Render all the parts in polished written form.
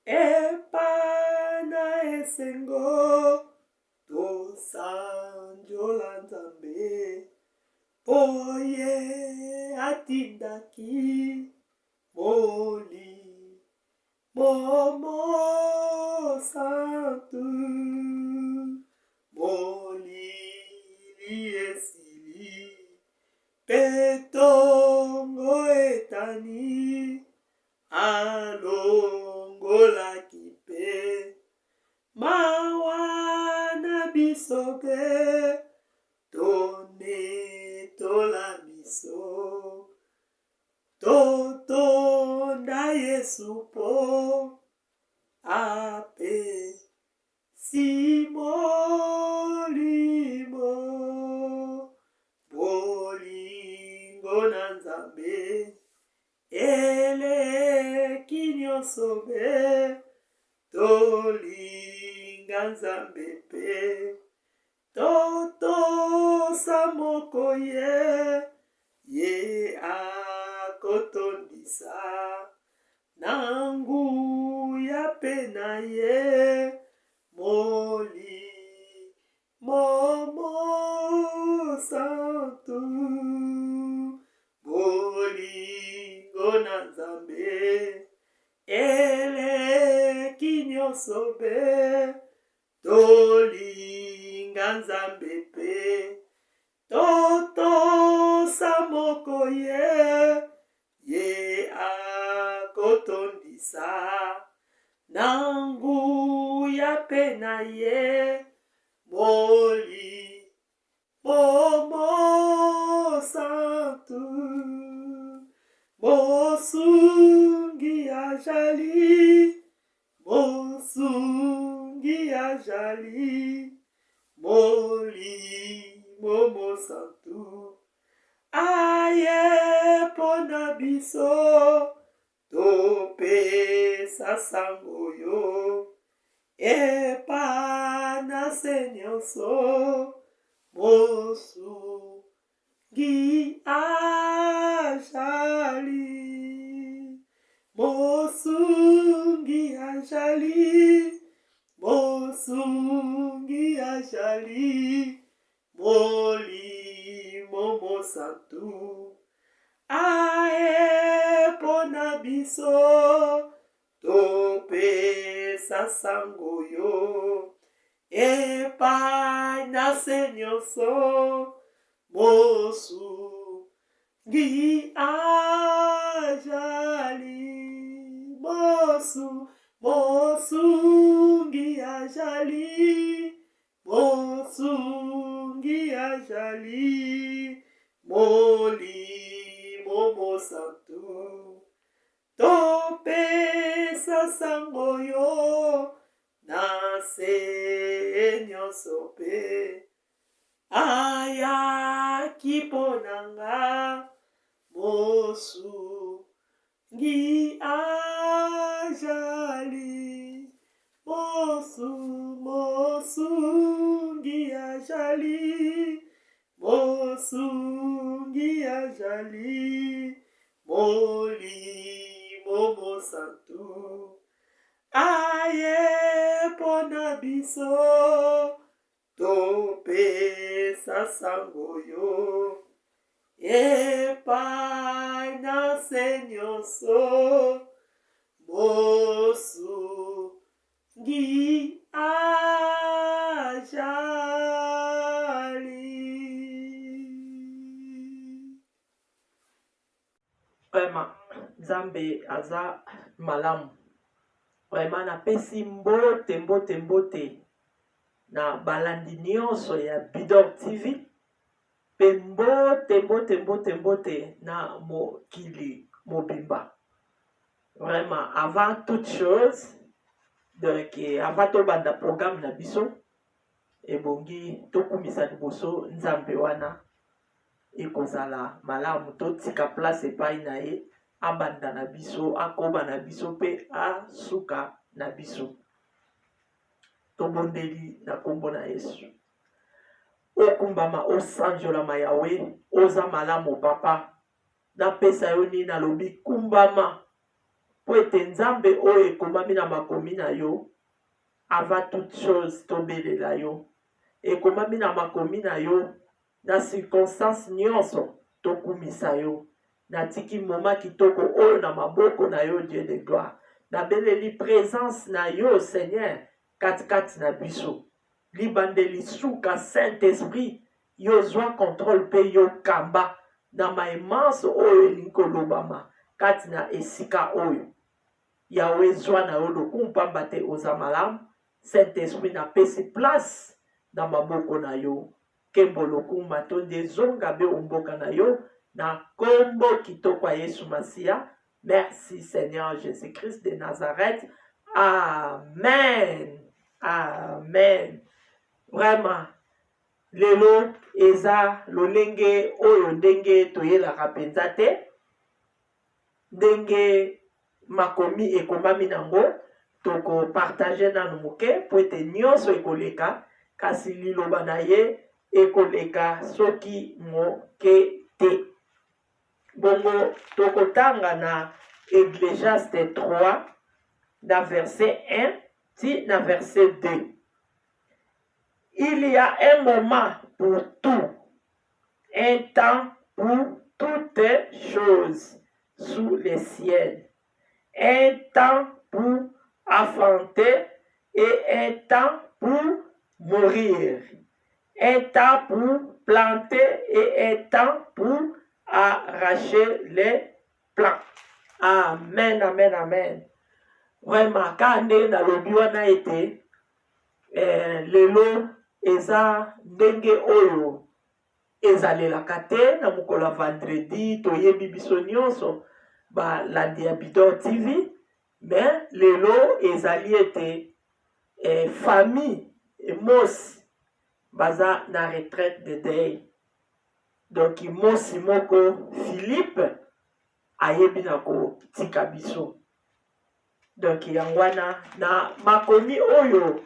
epana esengo tosanjola Nzambe oye atindaki moli momo santu moli esili petongo etani alongola kipe mawana bisobe tone tola miso totonda Yesu po ape simolimo bolingo na Nzambe eleki nyonso be tolinga Nzambe pe totosa moko ye akotondisa na nguya pe na ye moli momo santu bolingo na Nzambe eleki nyonso be tolinga Nzambe pe totosa moko ye akotondisa na nguya pe na ye moli momo santu mosungi ajali moli momo santu aye pona biso topesa sango yo epana se nyonso mosungi ajali mosungi moli momo santu ae pona biso topesa sango yo epai na se nyonso mosungi ajali mosungi ajali moli momo santu topesa sango yo na se nyonso pe ayaki ponanga mosungi ajali mosungi ajali moli momo santu aye pona biso topesa sango yo epai na se nyonso mosungi ajali. Vraiment, Nzambe aza malamu. Vraiment napesi mbote na balandi nyonso ya Bidor TV pe mbote na mokili mobimba. Vraiment, avant toute chose, donc avant to banda programme na biso ebongi tokumisa liboso Nzambe wana ekozala malamu totika place epai na ye abanda na biso akoba na biso pe asuka na biso tobondeli na kombo na Yesu okumbama osanjolama Yawe oza malamu papa napesa yo nini nalobi kumbama po ete nzambe oyo ekomami na makomi na yo avant toute chose tobelela yo ekomami na makomi na yo na circonstance nyonso tokumisa yo natiki moma kitoko oyo na maboko na yo Dieu de gloire nabeleli présence na yo Seigneur katikati na biso libandeli suka Saint-Esprit yo zwa contrôle pe yo kamba na maemanso oyo elingi kolobama kati na esika oyo yawe zwa na yo lokumu pamba te oza malamu Saint-Esprit napesi place na maboko na yo kembo lokumu matondi ezonga be omboka na yo na kombo kitoko ya Yesu Masia. Merci Seigneur Jésus-Christ de Nazareth. Amen. Amen. Vraiment, lelo eza lolenge oyo ndenge toyelaka penza te ndenge makomi ekomami nango toko partage nanu moke po ete nyonso ekoleka kasi liloba na ye ekoleka soki moke te. Bongo tokotanga na Ecclésiaste 3 na verset 1 ti na verset 2. Il y a un moment pour tout, un temps pour toutes choses sous le ciel, un temps pour affronter et un temps pour mourir, un temps pour planter et un temps pour arracher les plants. Amen, amen, amen. Vraiment, quand on a lobi wana ete lelo eza ndenge oyo ezalelaka te na mokolo vendredi toyebi biso nyonso balandi ya Bidor TV mais lelo ezali ete famille mosi baza na retraite de deuil donc mosi moko Philippe ayebi na kotika biso donc yango wana na makomi oyo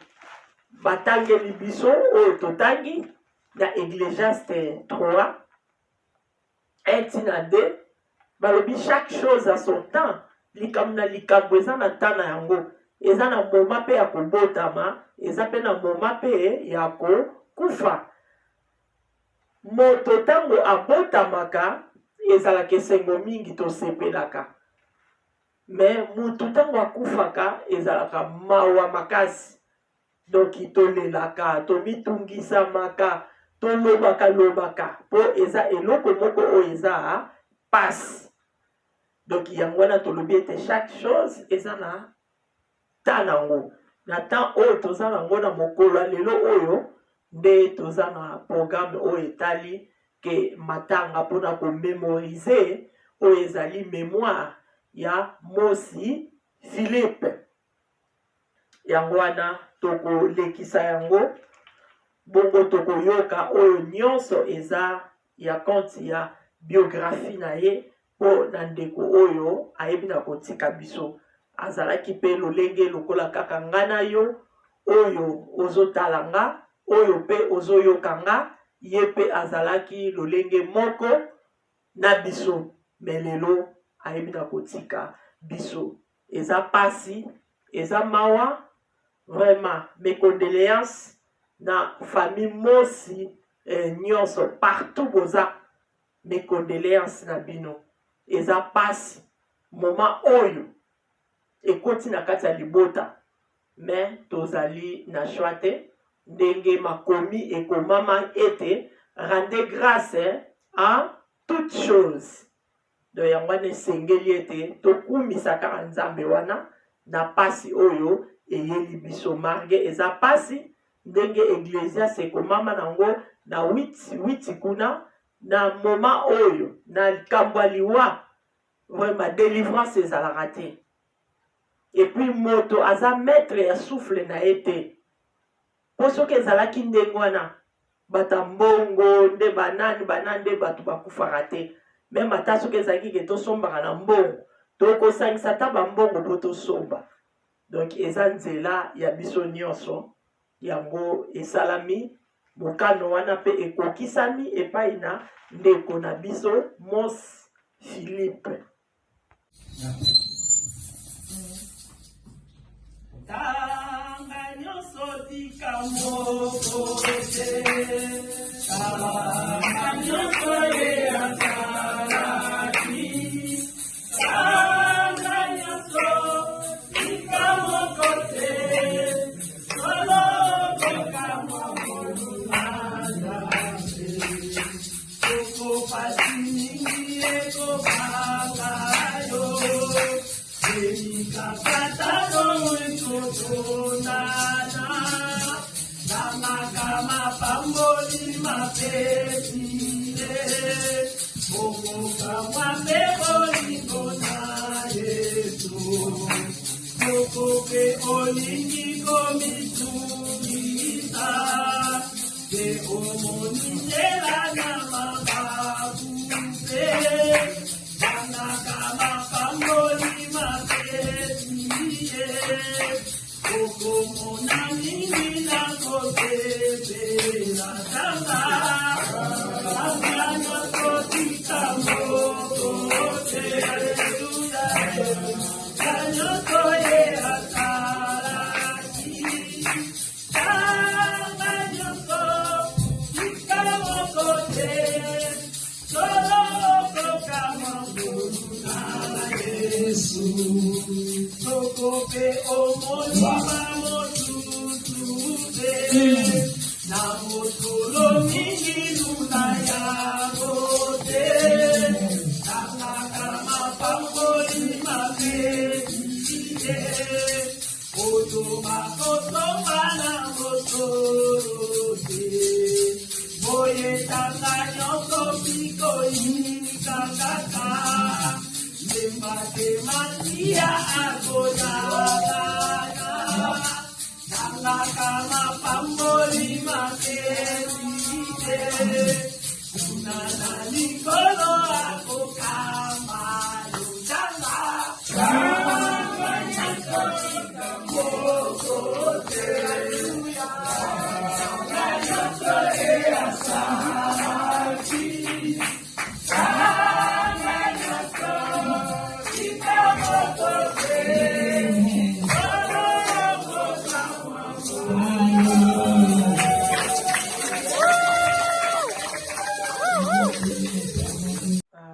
batangeli biso oyo totangi na Ecclésiaste 3 1 na 2 balobi chaque chose à son temps likambo na likambo eza na temps na yango eza na moma pe ya kobotama eza pe na moma pe ya kokufa moto ntango abotamaka ezalaka esengo mingi tosepelaka mais mutu ntango akufaka ezalaka mawa makasi donc tolelaka tomitungisamaka tolobaka po eza eloko moko oyo eza passe donc yango wana tolobi ete chaque chose eza na temps nango na temps oyo toza nango na mokolo ya lelo oyo nde toza na programme oyo etali ke matanga mpona komémorize oyo ezali mémoire ya mosi Philippe yango wana tokolekisa yango bongo tokoyoka oyo nyonso eza ya konti ya biographie na ye po na ndeko oyo ayebi na kotika biso azalaki pe lolenge lokola kaka nga na yo oyo ozotala nga oyo pe ozoyoka nga ye pe azalaki lolenge moko na biso me lelo ayebi na kotika biso eza pasi eza mawa vraiment mes condoléances na famille mosi nyonso partout boza mes condoléances na bino eza pasi moment oyo ekoti na kati ya libota mais tozali na choix te ndenge makomi ekomama ete rendez grâce à toute chose donc yango wana esengeli ete tokumisa kaka nzambe wana na pasi oyo eyeli biso marge eza pasi ndenge Ecclésiaste ekomama nango na 8 kuna na moma oyo na likambo ya liwa vraiment délivrance ezalaka te et puis moto aza maître ya souffle na ye te po soki ezalaki ndenge wana bata mbongo nde banani nde bato bakufaka te meme ata soki ezalaki ke tosombaka na mbongo tokosangisa ata bambongo po tosomba donc eza nzela ya biso nyonso yango esalami mokano wana mpe ekokisami epai na ndeko na biso mos Philippe.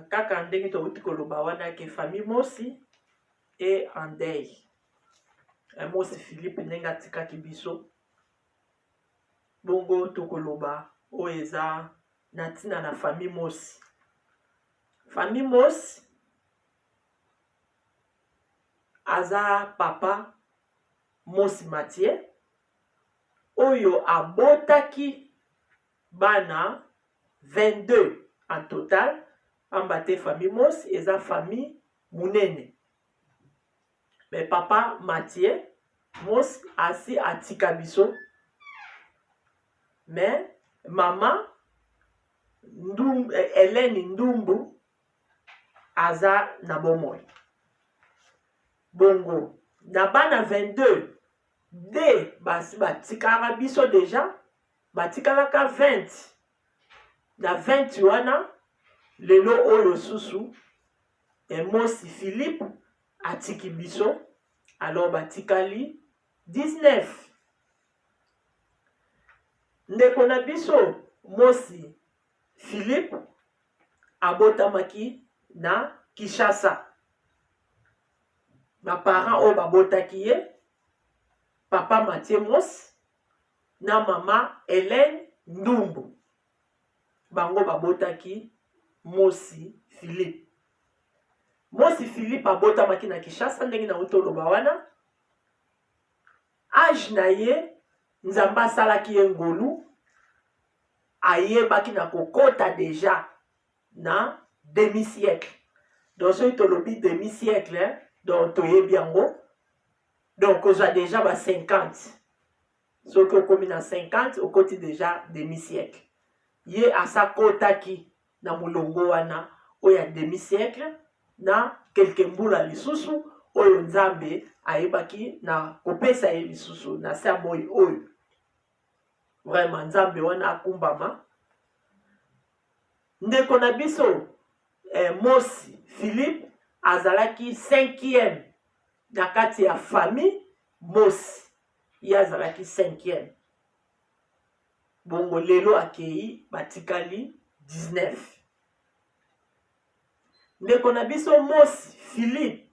Kaka ndenge touti koloba wana ke famille mosi e en deuil. Mosi Philippe ndenge atikaki biso bongo tokoloba oyo eza na ntina na famille mosi. Famille mosi aza papa Mosi Mathieu oyo abotaki bana 22 en total. Ambate famille mosi eza famille munene. Mais papa Mathieu mosi asi atika biso. Mais maman Hélène Ndumbu aza na bomoi. Bongo na bana 22 de basi batikara biso déjà batikalaka 20 na 20 wana lelo oyo susu Mosi Philippe atiki biso alors batikali 19. Ndeko na biso Mosi Philippe abotamaki na Kinshasa. Ba parents oyo babotaki ye papa Mathieu Mosi na mama Hélène Ndumbu. Bango babotaki Mosi Philippe. Mosi Philippe abotamaki na Kinshasa ndenge na utoloba wana. Age na ye Nzambe asalaki ye ngolu ayebaki na kokota déjà na demi-siècle. Donc soki tolobi demi-siècle, donc toyebi yango. Donc ozwa déjà ba 50. Soki okomi na 50, okoti déjà demi-siècle. Ye asakotaki na mulongo wana oya demi-siècle na quelque mbula lisusu oyo Nzambe ayebaki na kopesa ye lisusu na sa moi oyo. Vraiment Nzambe wana akumbama. Ndeko na biso Mosi Philippe azalaki 5e na kati ya famille Mosi. Ye azalaki 5e. bongo lelo akei batikali 19. Ndeko na biso mosi Philippe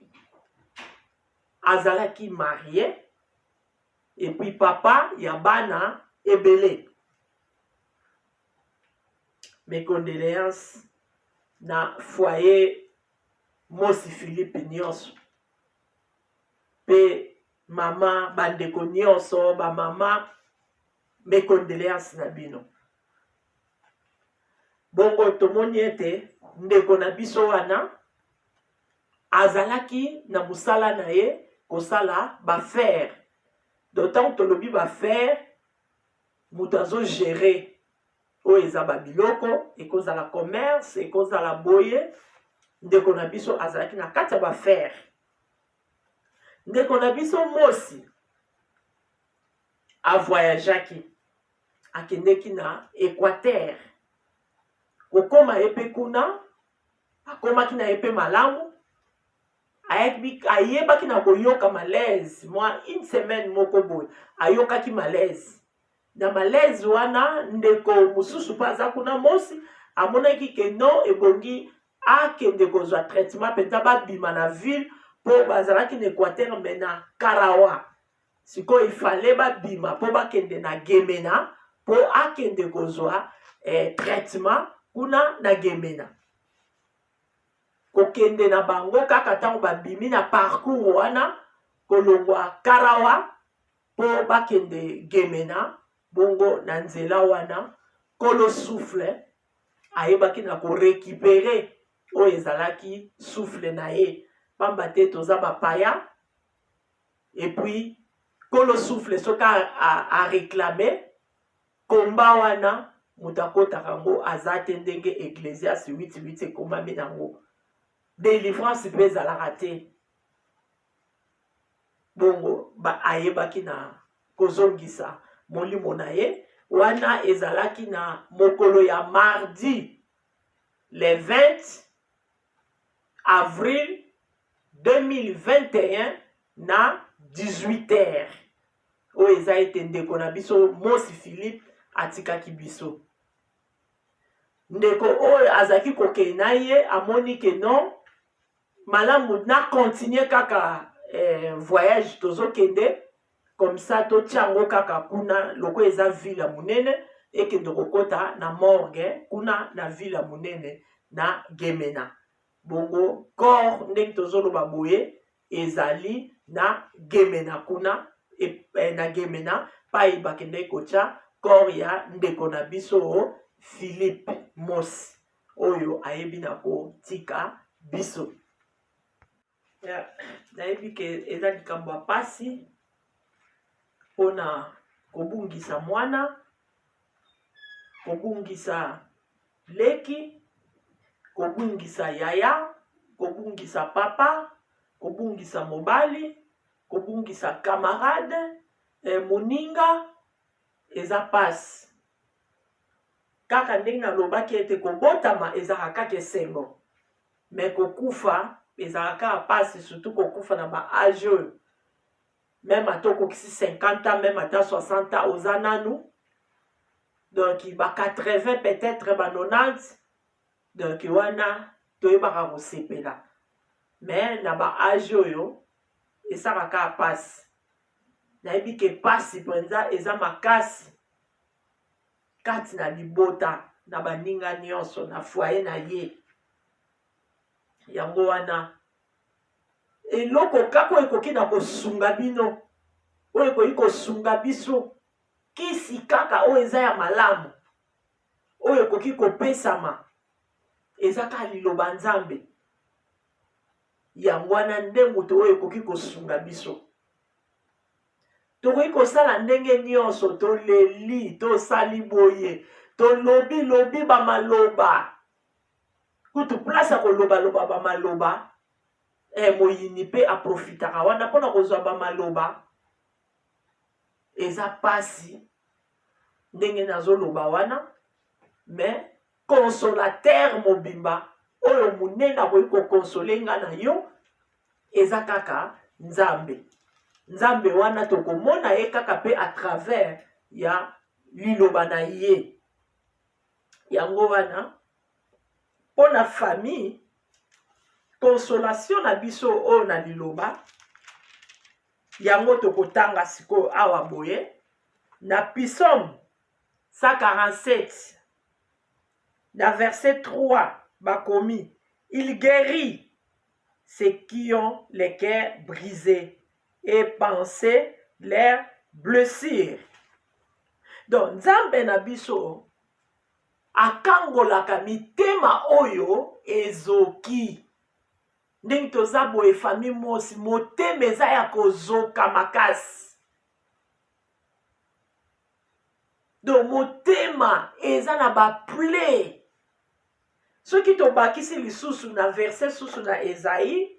azalaki marié et puis papa ya bana ebele. Mes condoléances na foyer mosi Philippe nyonso. Pe mama bandeko nyonso ba mama, mes condoléances na bino. Bongo tomoni ete ndeko na biso wana azalaki na musala na ye kosala ba fer. D'autant tolobi ba fer mutu azo gérer oyo eza ba biloko ekozala commerce ekozala boye. Ndeko na biso azalaki na kati ya ba fer. Ndeko na biso mosi avoyageaki akendeki na Équateur. Kokoma epe kuna akomaki na epe malamu, ayebaki na koyoka malaise. Moi une semaine moko boye ayokaki malaise. Na malaise wana ndeko mususu pa aza kuna mosi amonaki ke non ebongi akende kozwa traitement penza babima na ville po bazalaki na Équateur me na Karawa. Sikoyo ifale babima po bakende na Gemena po akende kozwa traitement kuna na Gemena. Kokende na bango kaka tango babimi na parcours wana kolongwa Karawa po bakende Gemena. Bongo na nzela wana kolo souffle ayebaki na ko récupérer o ezalaki souffle na ye pamba te toza bapaya. Et puis kolo souffle soka a réclamer komba wana mutakota kango azate ndenge Ecclésias 8:8 ekomami nango délivrance pe ezalaka te. Bongo ba ayebaki na kozongisa molimo na ye wana ezalaki na mokolo ya mardi le 20 avril 2021 na 18h. Oyo eza ete ndeko na biso mosi Philippe atikaki biso. Ndeko oyo azaki kokei na ye amoni ke non malamu na continuer kaka voyage tozokende comme ça to tiango kaka kuna loko eza ville munene ekende kokota na morgue kuna na ville munene na Gemena. Bongo corps ndenge tozoloba boye ezali na Gemena kuna na Gemena pa bakende kocha corps ya ndeko na biso Philippe mosi oyo ayebi na kotika biso. Nayebi ke eza likambo ya pasi mpona kobungisa mwana, kobungisa leki, kobungisa yaya, kobungisa papa, kobungisa mobali, kobungisa camarade, moninga, eza pasi. Kaka ndenge nalobaki ete kobotama ezalaka kaka esengo, me kokufa ezalaka pasi, surtout kokufa na ba âge oyo. Même à toi qui 50 ans, même à 60 ans, aux ananou. Donc, il va 80 peut-être, 90. Donc, il y a tout va se là. Mais, na ba âge yo, et ça va ka passe. Na ebi ke passe penza eza makasi. Kati na libota na baninga nyonso na foyer na ye. Yango wana eloko kako ekoki na kosunga bino oyo ekoki kosunga biso kisi kaka oyo eza ya malamu oyo ekoki kopesama eza kaka liloba Nzambe. Yango wana nde moto oyo ekoki kosunga biso. Tokoki kosala ndenge nyonso toleli tosali boye tolobi bamaloba kutu place ya koloba bamaloba moyini pe aprofitaka wana mpona kozwa bamaloba eza pasi ndenge nazoloba wana. Mais consolateur mobimba oyo munene akoki kokonsole nga na yo eza kaka Nzambe. Nzambe wana tokomona ye kaka pe à travers ya liloba na ye. Yango wana pona famille consolation na biso o na liloba yango tokotanga siko awa boye na Psaume 147 na verset 3 bakomi il guérit ceux qui ont les cœurs brisés et pensé leurs blessures. Donc nzambe na biso akangolaka mitema oyo ezoki. Ndenge toza boye famille mosi motema eza ya kozoka makasi. Donc motema eza na ba plaie. Soki tobakisi lisusu na verset susu na Esaïe,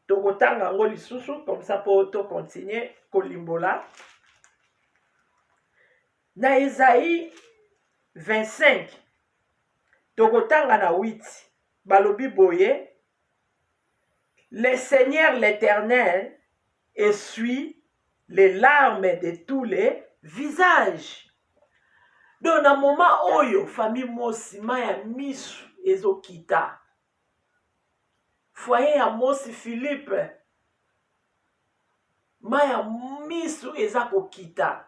tokotanga ngo lisusu comme ça pour to continuer kolimbola. Na Esaïe 25 tokotanga na 8 balobi boye le Seigneur l'Éternel essuie les larmes de tous les visages. Donc na moment oyo famille mosi ya misu ezokita. Foyer ya mosi Philippe ya misu eza kokita.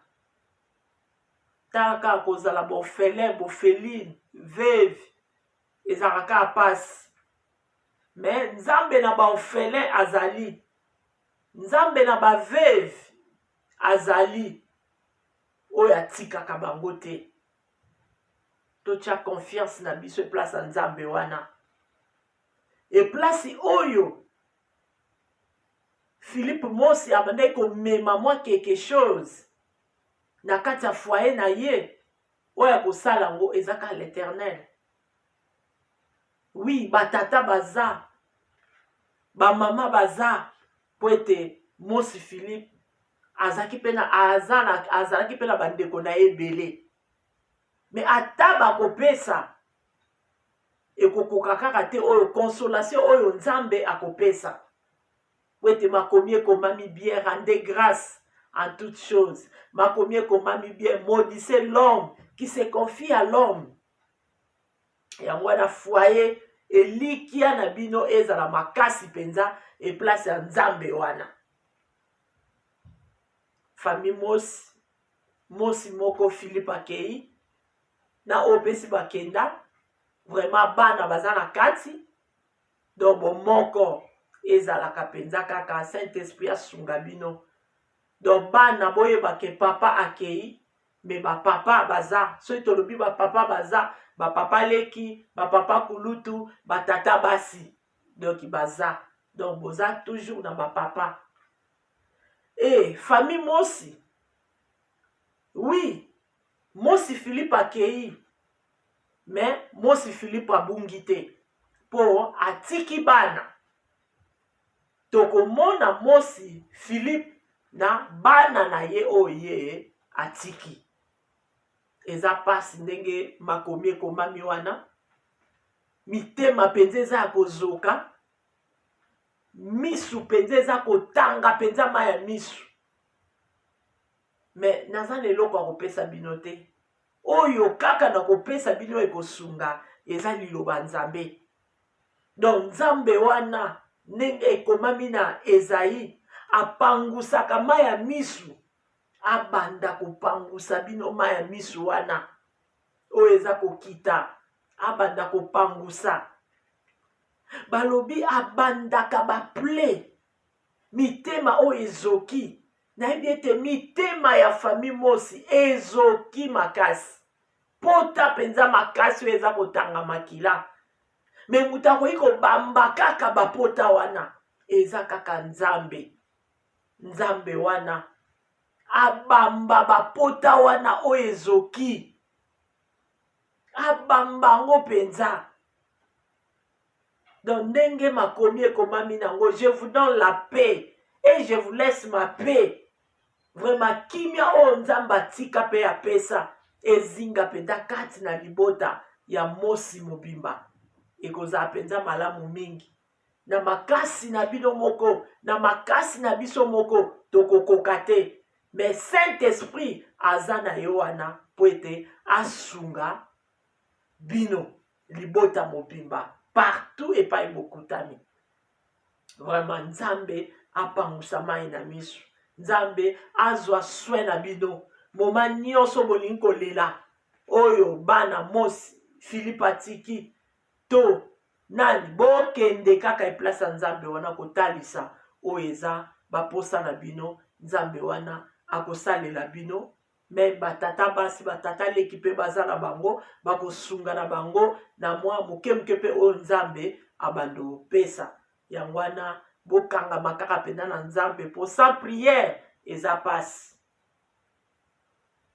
Taka kozala bofele, bofeline, veuve, ezalaka apasi. Mais nzambe na baofele azali. Nzambe na ba veuve azali. Oyo atikaka bango te. Totia confiance na biso place nzambe wana. Et place oyo Philippe mosi abandai komema mwa quelque chose. Na kati ya foyer na ye oya kosala ngo ezaka l'Éternel. Oui, batata baza, ba mama baza po ete mosi Philippe azalaki pena bandeko na ebele. Mais ata bakopesa ekokoka kaka te oyo consolation oyo nzambe akopesa. Po ete makomi ekomami bien, rendez grâce en toutes choses. Makomi ekomami bien, maudissez l'homme qui se confie à l'homme. Yango na foyer elikia na bino ezala makasi penza e place ya nzambe wana. Famille mosi moko Philippe akei na opesi bakenda vraiment bana bazana kati donc moko ezalaka penza kaka Saint-Esprit asunga bino. Donc bana boyeba ke papa akei mais ba papa baza so tolobi ba papa baza ba papa leki ba papa kulutu ba tata basi donc baza donc boza toujours na ba papa. Et famille mosi oui mosi Philippe akei mais mosi Philippe abungi te po atiki bana. Tokomona mosi Philippe na bana na ye oye atiki. Eza pasi ndenge makomi ekomami wana. Mitema penza eza ya kozoka. Misu penza eza kotanga penza maya misu. Mais naza leloko akopesa bino te. Oyo kaka na kopesa bino ekosunga eza liloba nzambe. Donc nzambe wana ndenge ekomami na Esaïe apangusaka maya misu. Abanda kopangusa bino maya misu wana. Oyo eza kokita. Abanda kopangusa. Balobi abandaka baple. Mitema oyo ezoki. Nayebi ete mitema ya famille mosi ezoki makasi. Pota penza makasi oyo eza kotanga makila. Me mutako iko bamba kaka bapota wana. Eza kaka nzambe. Nzambe wana. Abamba bapota wana oyo ezoki. Abamba ngo penza. Donc ndenge makomi ekomami nango, je vous donne la paix et je vous laisse ma paix. Vraiment kimia o nzamba tika pe ya pesa ezinga penda kati na libota ya mosi mobimba. Ekoza penza malamu mingi. Na makasi na bino moko, na makasi na biso moko tokokoka te. mais Saint-Esprit aza na yo wana po ete asunga bino libota mobimba partout epai bokutami. Vraiment Nzambe apangusa mai na miso, Nzambe azwa soin na bino moma nyonso bolingi kolela oyo bana mosi Philippe atiki to nani bokende kaka eplace ya Nzambe wana kotalisa oyo eza baposa na bino. Nzambe wana akosalela bino, me batata basi batata leki mpe baza na bango bakosunga na bango na mwa moke moke mpe oyo Nzambe abando pesa. Yango wana bokangama kaka mpenza na Nzambe po sans prière eza pasi.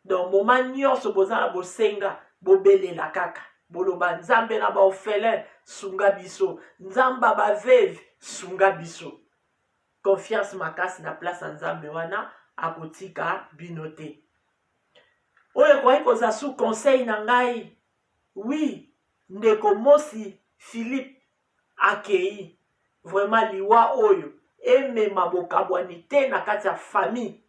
Donc moma nyonso boza na bosenga bobelela kaka boloba Nzambe na baorphelin sunga biso, Nzambe baveve sunga biso. Confiance makasi na place ya Nzambe wana akotika bino te. Oyo kwa koza sous conseil na ngai, oui, ndeko mosi Philippe akei vraiment liwa oyo emema bokabwani te na kati ya famille.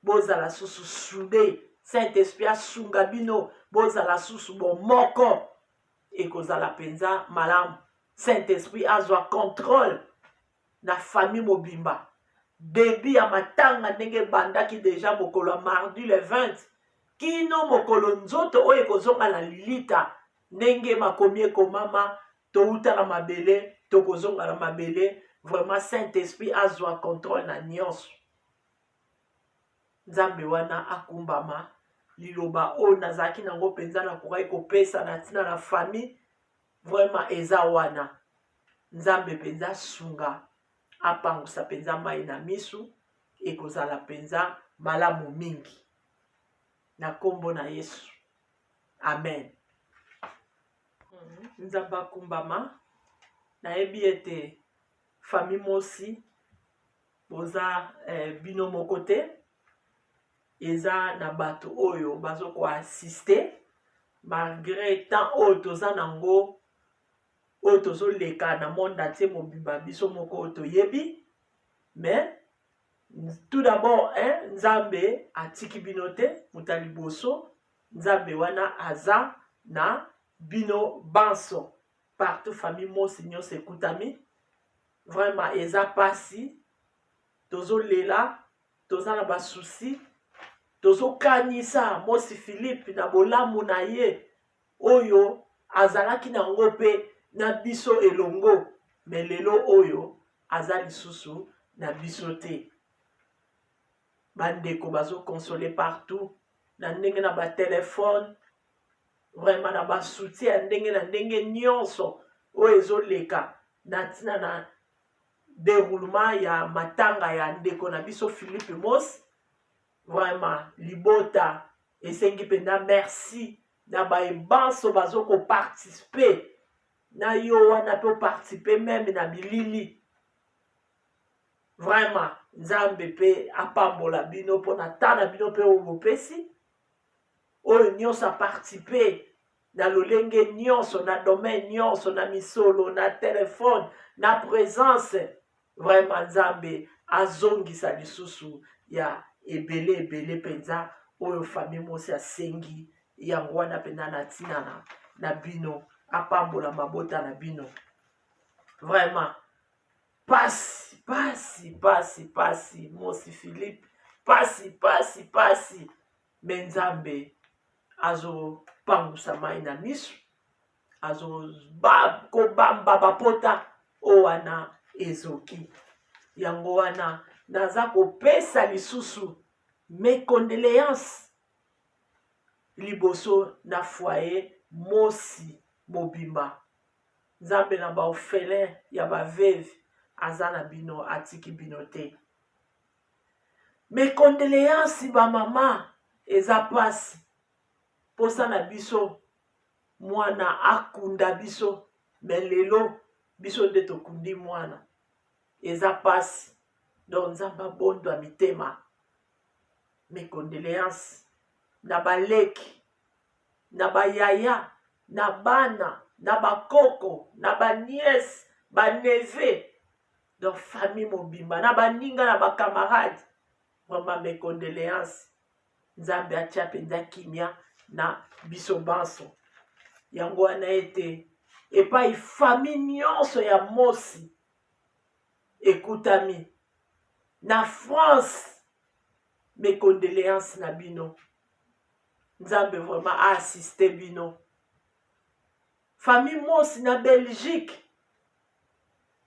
Bozala susu soudé, Saint-Esprit asunga bino, bozala susu bomoko ekozala penza malamu. Saint-Esprit azwa contrôle na famille mobimba. Début ya matanga ndenge bandaki deja mokolo ya mardi le 20 kino mokolo nzoto oyo ekozonga na lilita ndenge makomi ekomama touta na mabele tokozonga na mabele. Vraiment Saint-Esprit azwa contrôle na nyonso. Nzambe wana akumbama liloba oyo nazalaki nango penza na kokai kopesa na ntina na famille. Vraiment eza wana Nzambe penza sunga apangusa penza mai na misu ekozala penza malamu mingi na kombo na Yesu, amen. Nzambe akumbama nayebi ete famille mosi boza bino moko te, eza na bato oyo bazoko assiste malgré temps oyo toza nango oyo tozoleka na monde entier mobimba biso moko oyo toyebi. Mais tout d'abord Nzambe atiki bino te muta liboso. Nzambe wana aza na bino banso partout famille mosi nyonso ekutami. Vraiment eza pasi tozolela, toza na basusi, tozokanisa mosi Philippe na bolamu na ye oyo azalaki nango pe na biso elongo, me lelo oyo aza lisusu na biso te. Bandeko bazo consoler partout na ndenge na ba téléphone, vraiment na ba soutien ndenge na ndenge nyonso oyo ezoleka na tina na déroulement ya matanga ya ndeko na biso Philippe Mosi. Vraiment libota esengi penda merci na ba ebanso bazo ko participer na yo wana pe participer même na bilili. Vraiment Nzambe pe apambola bino pona tana bino pe obopesi oyo nyonso a participer na lolenge nyonso na domaine nyonso na misolo na téléphone na présence. Vraiment Nzambe azongisa lisusu ya ebele penza oyo famille mosi asengi yango wana pena na tina na bino apambola mabota na bino. Vraiment pasi mosi Philippe, pasi me Nzambe azo pangusa mai na miso, azo kobamba bapota o wana ezoki. Yango wana naza kopesa lisusu mes condoléances liboso na foyer mosi mobimba. Nzambe na baorphelin ya baveve aza na bino atiki bino te. Mes condoléances ba mama eza pasi posa na biso mwana akunda biso, me lelo biso nde tokundi mwana eza pasi. Donc Nzambe abondo ya mitema. Mes condoléances na baleki, na bayaya, na bana, na bakoko, na baniese, baneve, donc famille mobimba, na baninga na bakamarade. vraiment mes condoléances. Nzambe atia penza kimia na biso banso. Yango wana ete epai famille nyonso ya Mosi ekutami. Na France, mes condoléances na bino. Nzambe vraiment a assisté bino. Famille Mosi na Belgique,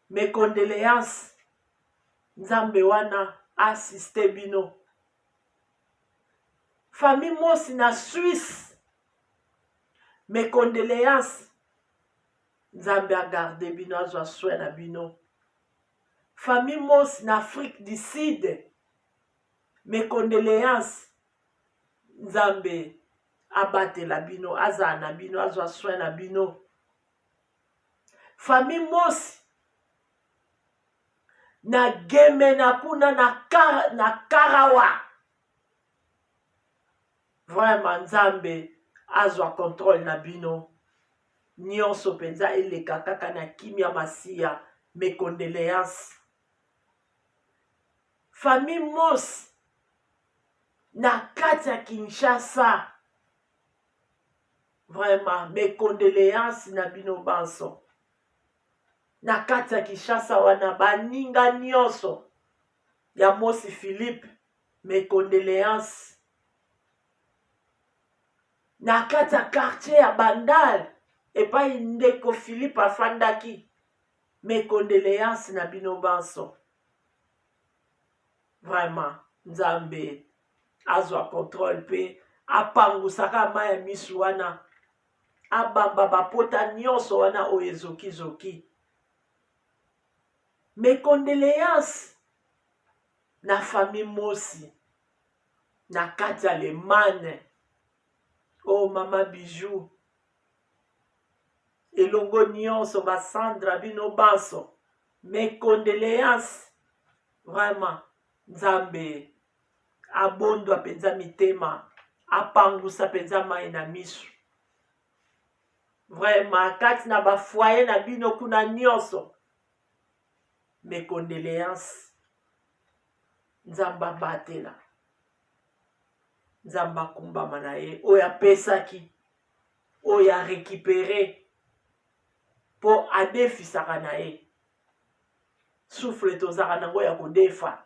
mes condoléances. Nzambe wana a assisté bino. Famille Mosi na Suisse, mes condoléances. Nzambe a gardé bino, azwa soin na bino. Famille Mosi na Afrique du Sud, mes condoléances. Nzambe abate la bino, aza na bino, azwa soin na bino. Famille Mosi na Geme na kuna na Karawa. Vraiment Nzambe azwa contrôle na bino. Nyonso penza eleka kaka na kimia masia, mes condoléances. Famille Mosi na kati ya Kinshasa, vraiment mes condoléances na bino banso. Na kati ya Kinshasa wana baninga nyonso ya Mosi Philippe, mes condoléances. Na kati ya quartier ya Bandal epai ndeko Philippe afandaki, mes condoléances na bino banso. Vraiment Nzambe azwa contrôle pe apangusaka maya misu wana, abamba bapota nyonso wana oyo ezoki. Mes condoléances na famille Mosi na kati ya Allemagne. Oh mama Bijou, elongo nyonso basandra bino banso, mes condoléances. Vraiment Nzambe abondo apenza mitema, apangusa penza mai na misu. Vraiment kati na ba foyer na bino kuna nyonso, mes condoléances. Nzambe abatela, Nzambe akumbama na ye, oyo apesaki, oyo arécupéré po adefisaka na ye. Souffle tozaka nango ya kodefa.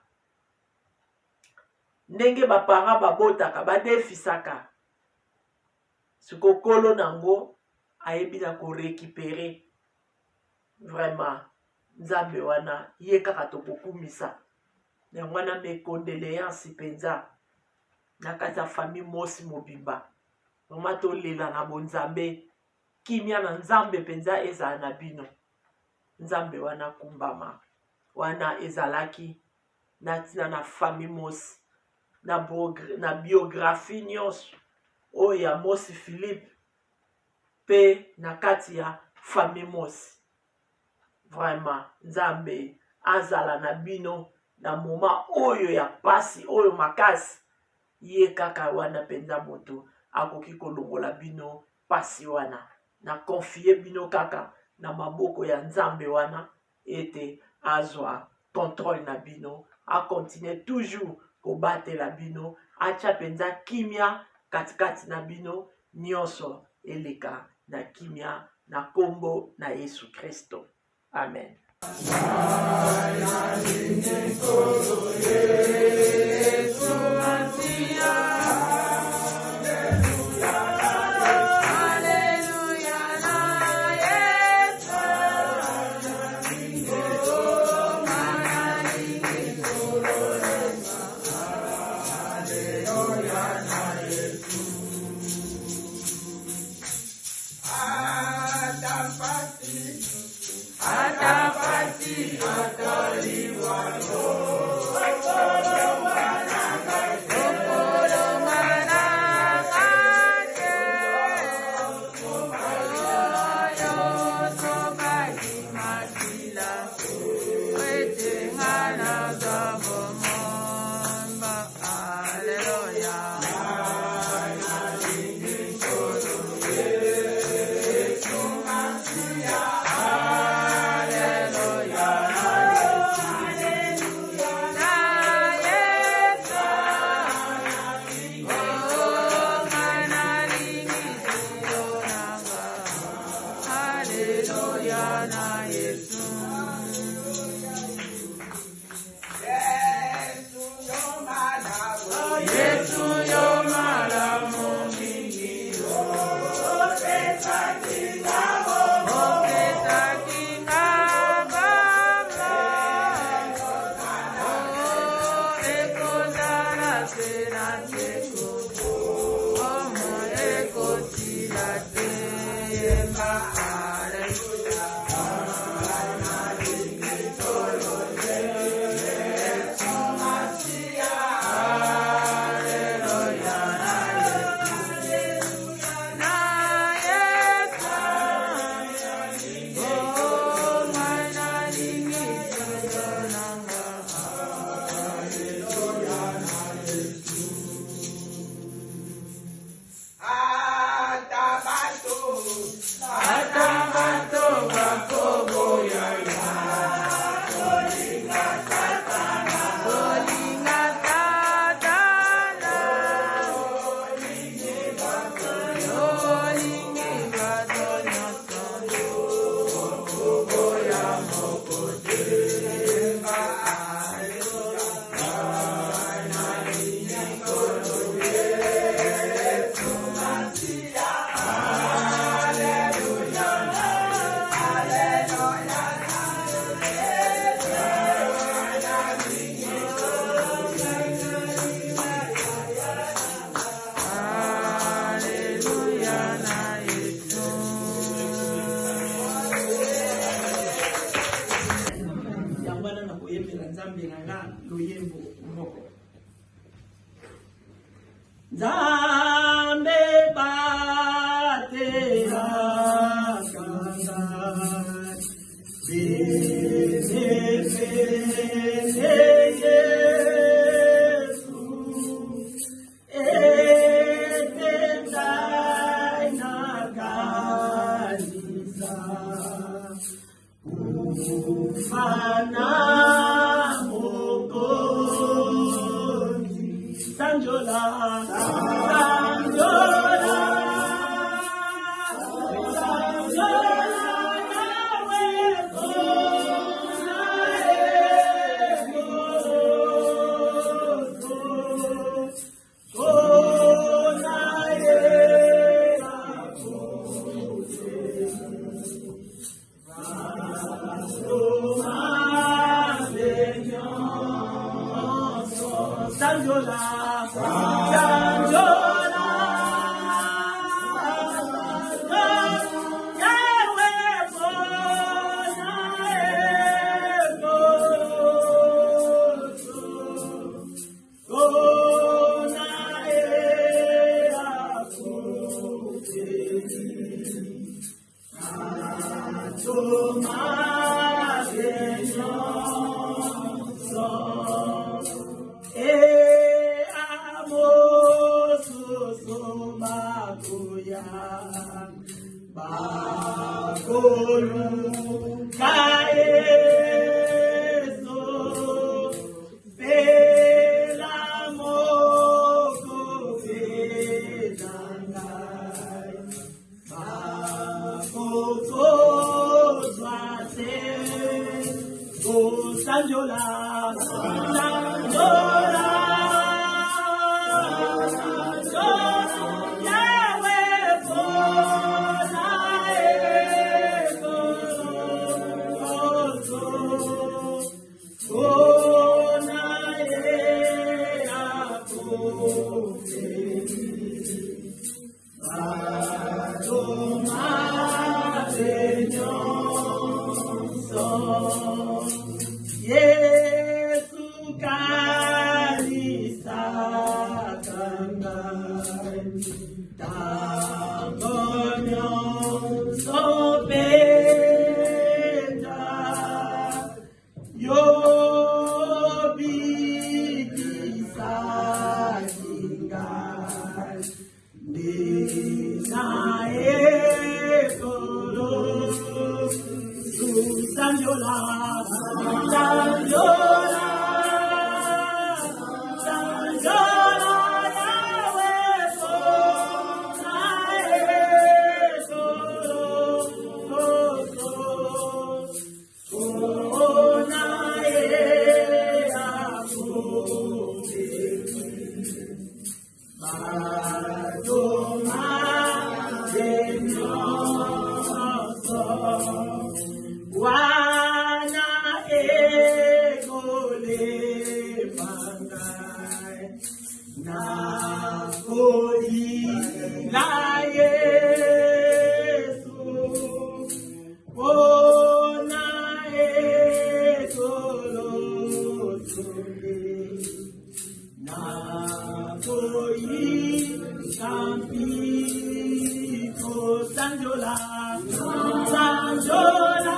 Ndenge bapara babotaka badefisaka, siko kolo nango ayebi na korécupérer. Vraiment Nzambe wana ye kaka tokokumisa. Yango wana mes condoléances penza na kati ya famille Mosi mobimba. Vraiment tolela na bonzambe, kimia na Nzambe penza ezala na bino. Nzambe wana kumbama wana ezalaki na tina na famille Mosi. Na biographie nyonso oyo ya Mosi Philippe pe na kati ya famille Mosi. Vraiment Nzambe azala na bino na moma oyo ya pasi, oyo makasi. Ye kaka wana penza moto akoki kolongola bino pasi wana. Na confie bino kaka na maboko ya Nzambe wana ete azwa contrôle na bino, a continue toujours kobatela bino, acha penza kimia katikati na bino nyonso eleka na kimia na kombo na Yesu Kristo. Amen. Atapati ataliwa Zambe batera Wana egole mangai na koi la Yesu ona egolo na koi kampi ko sanjola sanjola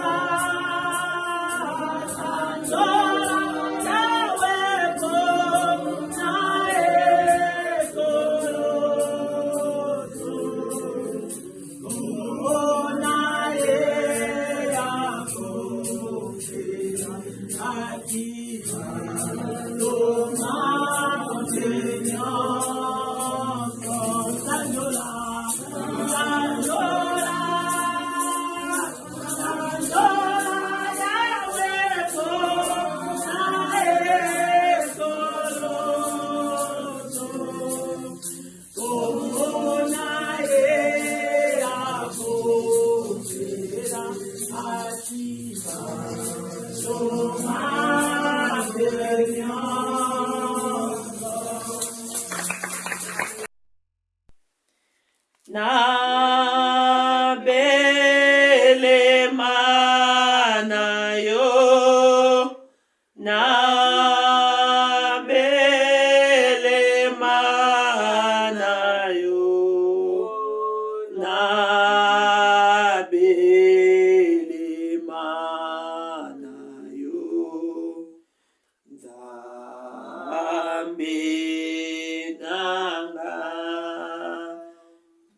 na bele mana yo na bele mana yo na bele mana yo Nzambe nanga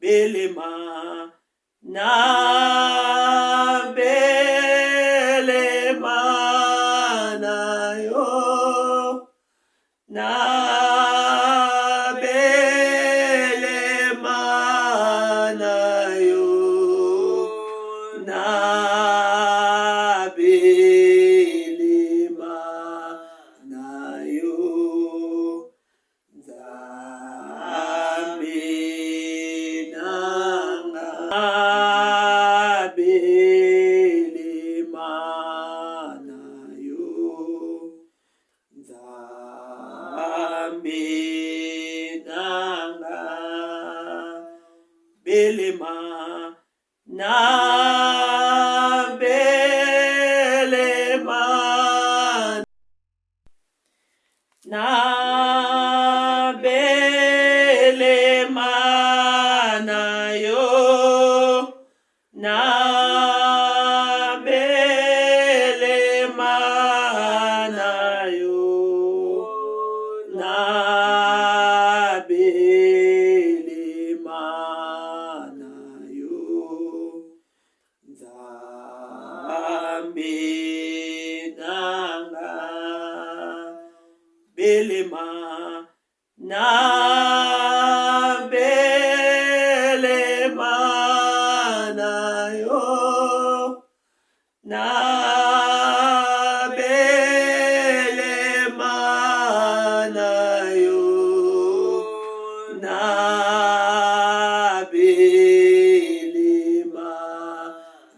belema na belema na yo na belema na yo na belema na yo Nzambe belema na belema na belema na yo na belema na yo na belema na yo Nzambe nanga belema na belema na yo na belema na yo na belema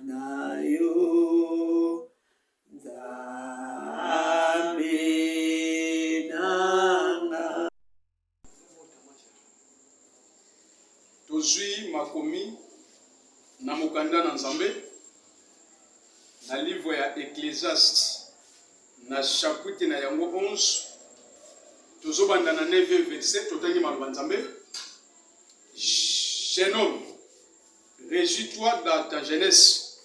na yo Nzambe nanga tozwi makomi na mokanda na Nzambe na livre ya Ecclésiaste na chapitre na yango 11 tozobanda na 9e verset totangi maloba Nzambe. Jeune homme, réjouis-toi dans ta jeunesse,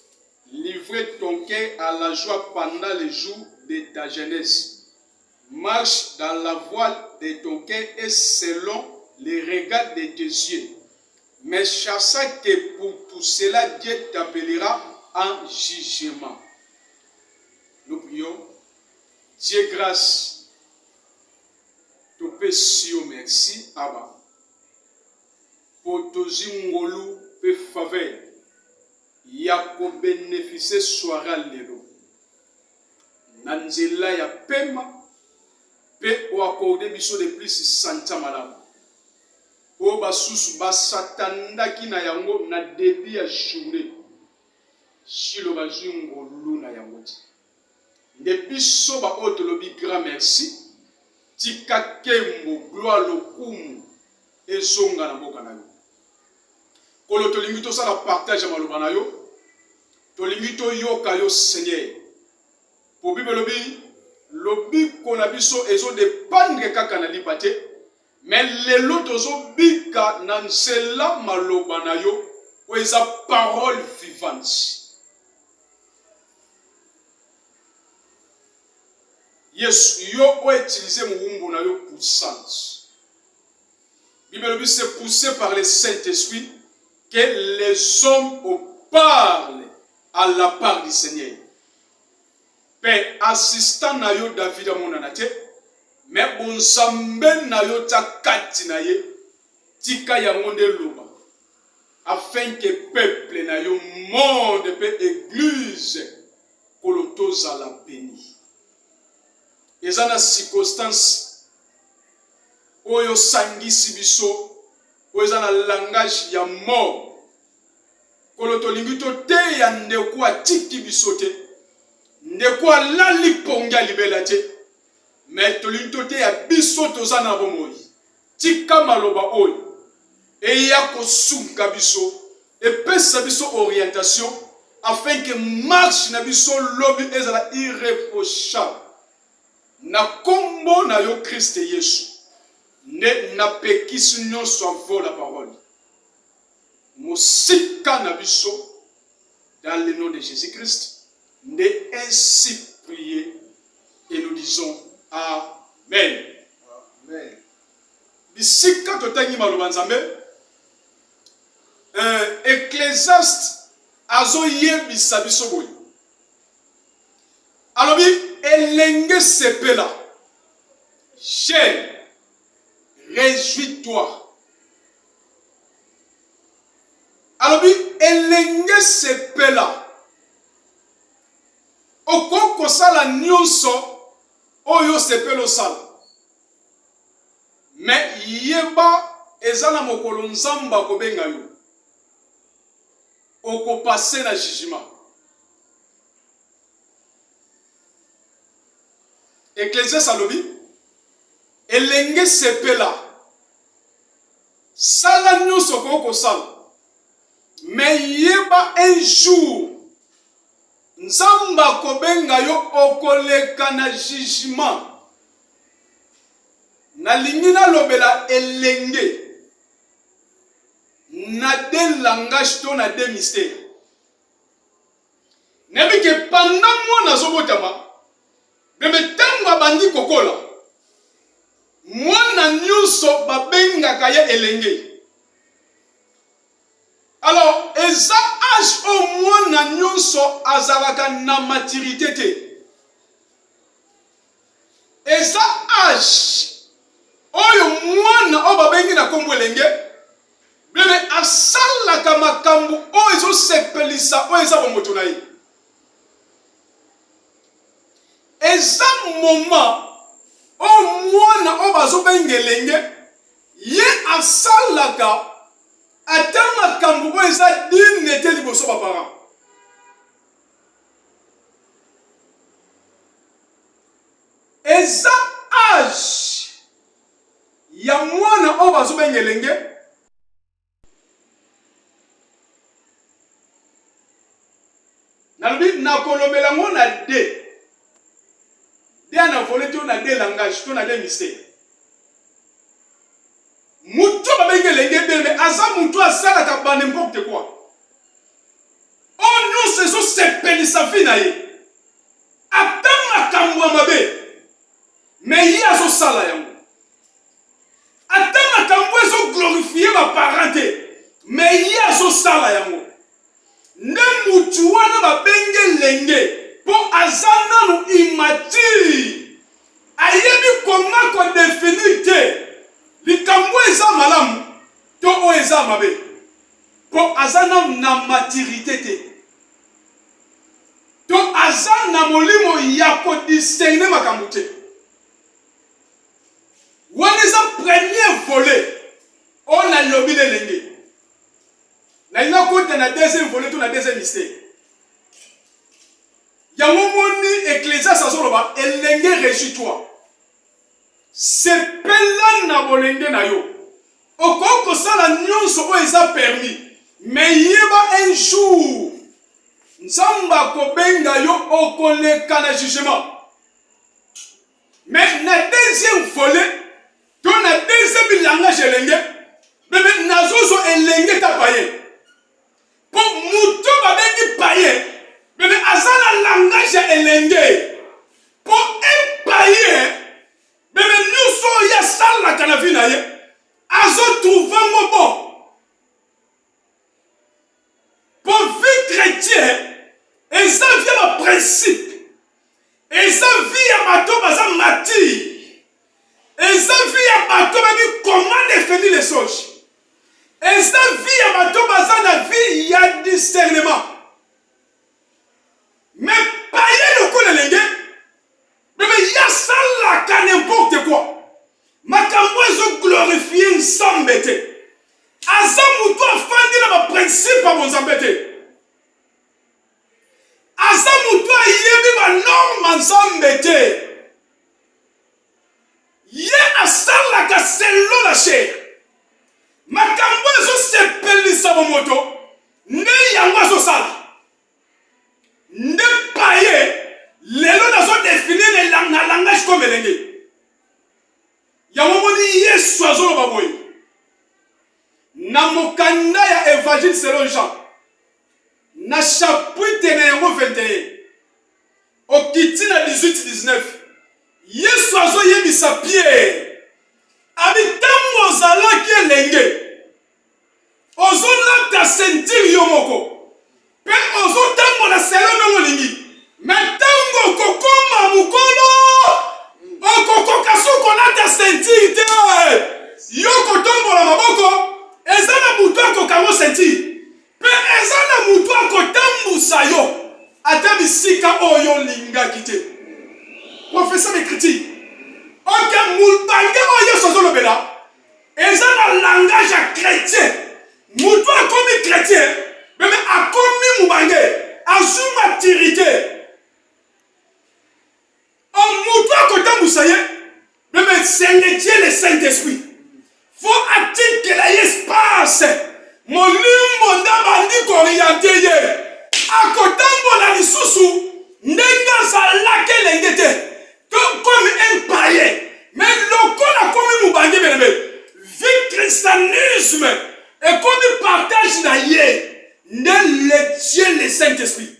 livre ton cœur à la joie pendant les jours de ta jeunesse. Marche dans la voie de ton cœur et selon les regards de tes yeux. Mais chasse que pour tout cela, Dieu t'appellera en jugement. Nous prions. Dieu grâce. Te pécio merci, Abba. Pour tous ngolu pe faveur. Yako bénéficier soira lelo. Nanzela ya pema. Pe ou accordé biso de plus santa malamu. o basusu basatandaki na yango na début ya journée shilo bazwi ngolu na yango ti nde biso baoyo tolobi grand merci tika kembo gloire lokumu ezonga na mboka na yo kolo tolingi tosala partage ya maloba na yo tolingi toyoka yo Seigneur po bible lobi kona biso ezodépendre kaka na lipa te mais lelo tozobika na nzela maloba na yo oyo eza parole vivante. Yes, yo o utilisé mon na yo puissance. Bible dit c'est poussé par le Saint-Esprit que les hommes parlent à la part du Seigneur. Père assistant na yo David amonana te, mais bon sambe na yo takati na ye tika ya monde loba afin que peuple na yo monde pe église kolotoza la béni. Eza na circonstance oyo sangisi biso oyo eza na langage ya mort kolo tolingi toteya ndeko atiki biso te ndeko alali ponga libela te mais tolingi toteya biso toza na bomoi tika maloba oyo eya kosunga biso epesa biso orientation afin que marche na biso lobi ezala irréprochable na kombo na yo Christ Yesu ne na pekisi nyonso avo la parole mosika na biso dans le nom de Jésus-Christ ne ainsi prier et nous disons amen. Amen. Bisika totangi maloba nzambe Ecclésiaste azo yebisa biso boy alobi elenge sepela Chère, réjouis-toi. Alobi elenge sepela okoko sala nyonso oyo sepelo sala mais yeba ezala mokolo nzamba kobenga yo oko passer na jugement. Ecclésiaste alobi elenge sepela sala nyonso koko sala mais yeba un jour nzamba kobenga yo okoleka na jugement. Na lingi na lobela elenge na de langage to na de mystère. Nebi ke pendant moi na zobotama bebe tanga bandi kokola mwana nyuso babenga kaya elenge. Alors eza âge au mwana nyuso azalaka na maturité te. Eza âge oyo mwana o babengi na kombo elenge bebe asalaka makambo oyo ezosepelisa oyo eza bomoto na ye. Eza moment o mwana o bazobenga elenge ye asalaka ata makambo oyo eza digne te liboso baparent. Eza âge ya mwana o bazobenga elenge nalobi nakolobela ngo na de na volé to na de langage to na de mystère. Mutu babenga elenge bebe aza mutu asalaka ba n'importe quoi. On nous se so sepelisa fi na ye ata makambo ya mabe mais yi azo sala yango. Ata makambo ezo glorifier ba parenté mais yi azo sala yango. Nde mutu wana babenga elenge po azana no immature ayebi comment ko définir te likambo eza malamu to o eza mabe po azana na maturité te to azana molimo ya ko discerner makambo te. Wana eza premier volet on entre na deuxième volet tout na deuxième mystère. Yango moni Ecclésiaste azoloba elenge réjouis-toi. C'est pela na bolenge na yo. Okoko sala nyonso oyo eza permis. Mais yeba un jour Nzamba kobenga yo okoleka na jugement. Mais na deuxième volet, ton na deuxième langage elenge, bébé nazozo elenge ta paye. Pour muto babengi paye, bébé azala langage elenge. Pour un paye, bébé nyuso ya sala kana vi na ye, azo trouver mo bon. Pour vie chrétien, et ça vient le principe. Et ça vient à bateau, ça mati. Et ça vient à bateau, comment définir les choses. Et ça vient à bateau, ça la vie, il y a discernement. Mais pas le coup de l'engue, mais il y a ça là, qu'à n'importe quoi. Ma camoise glorifiée sans bêter. Azamoutou a fandi le principe à mon embêté. Azamoutou a yébi ma norme ensemble bêté. Yé a sala ka selon la chair. Ma camoise se pelisa mon moto. Ne yangoise sala. Ne paye. Lelo nazo définir le langage comme l'engue. Yamomoni yé soiseau le baboy. Na mokanda ya évangile selon Jean. Na chapitre numéro 21. Au kiti na 18-19. Yesu azo yebisa Pierre. Abitambo zalaki elenge. Ozo lata sentir yomoko. Pe ozo tambo na selon nongo lingi. Metango kokoma mukolo. Okoko kasuko lata sentir te. Yoko tombo la maboko. Ezana mutu akokamo senti. Pe ezana mutu akotambusa yo. Ata bisika oyo linga kite. Professeur m'écrit. Ok, mulbange oyo sozo bela. Ezana langage à chrétien. Mutu akomi chrétien. Même akomi mubange. Azu maturité. En mutu akotambusa ye. Même c'est le Dieu le Saint-Esprit. Faut attendre que l'espace, mon limbo ndabandi orienté ye. Akotambo na lisusu, ndenga zalake lengete. Comme un païen, mais lokola comme mubangi benebe. Vie christianisme et comme partage na ye. Ne le Dieu le Saint-Esprit.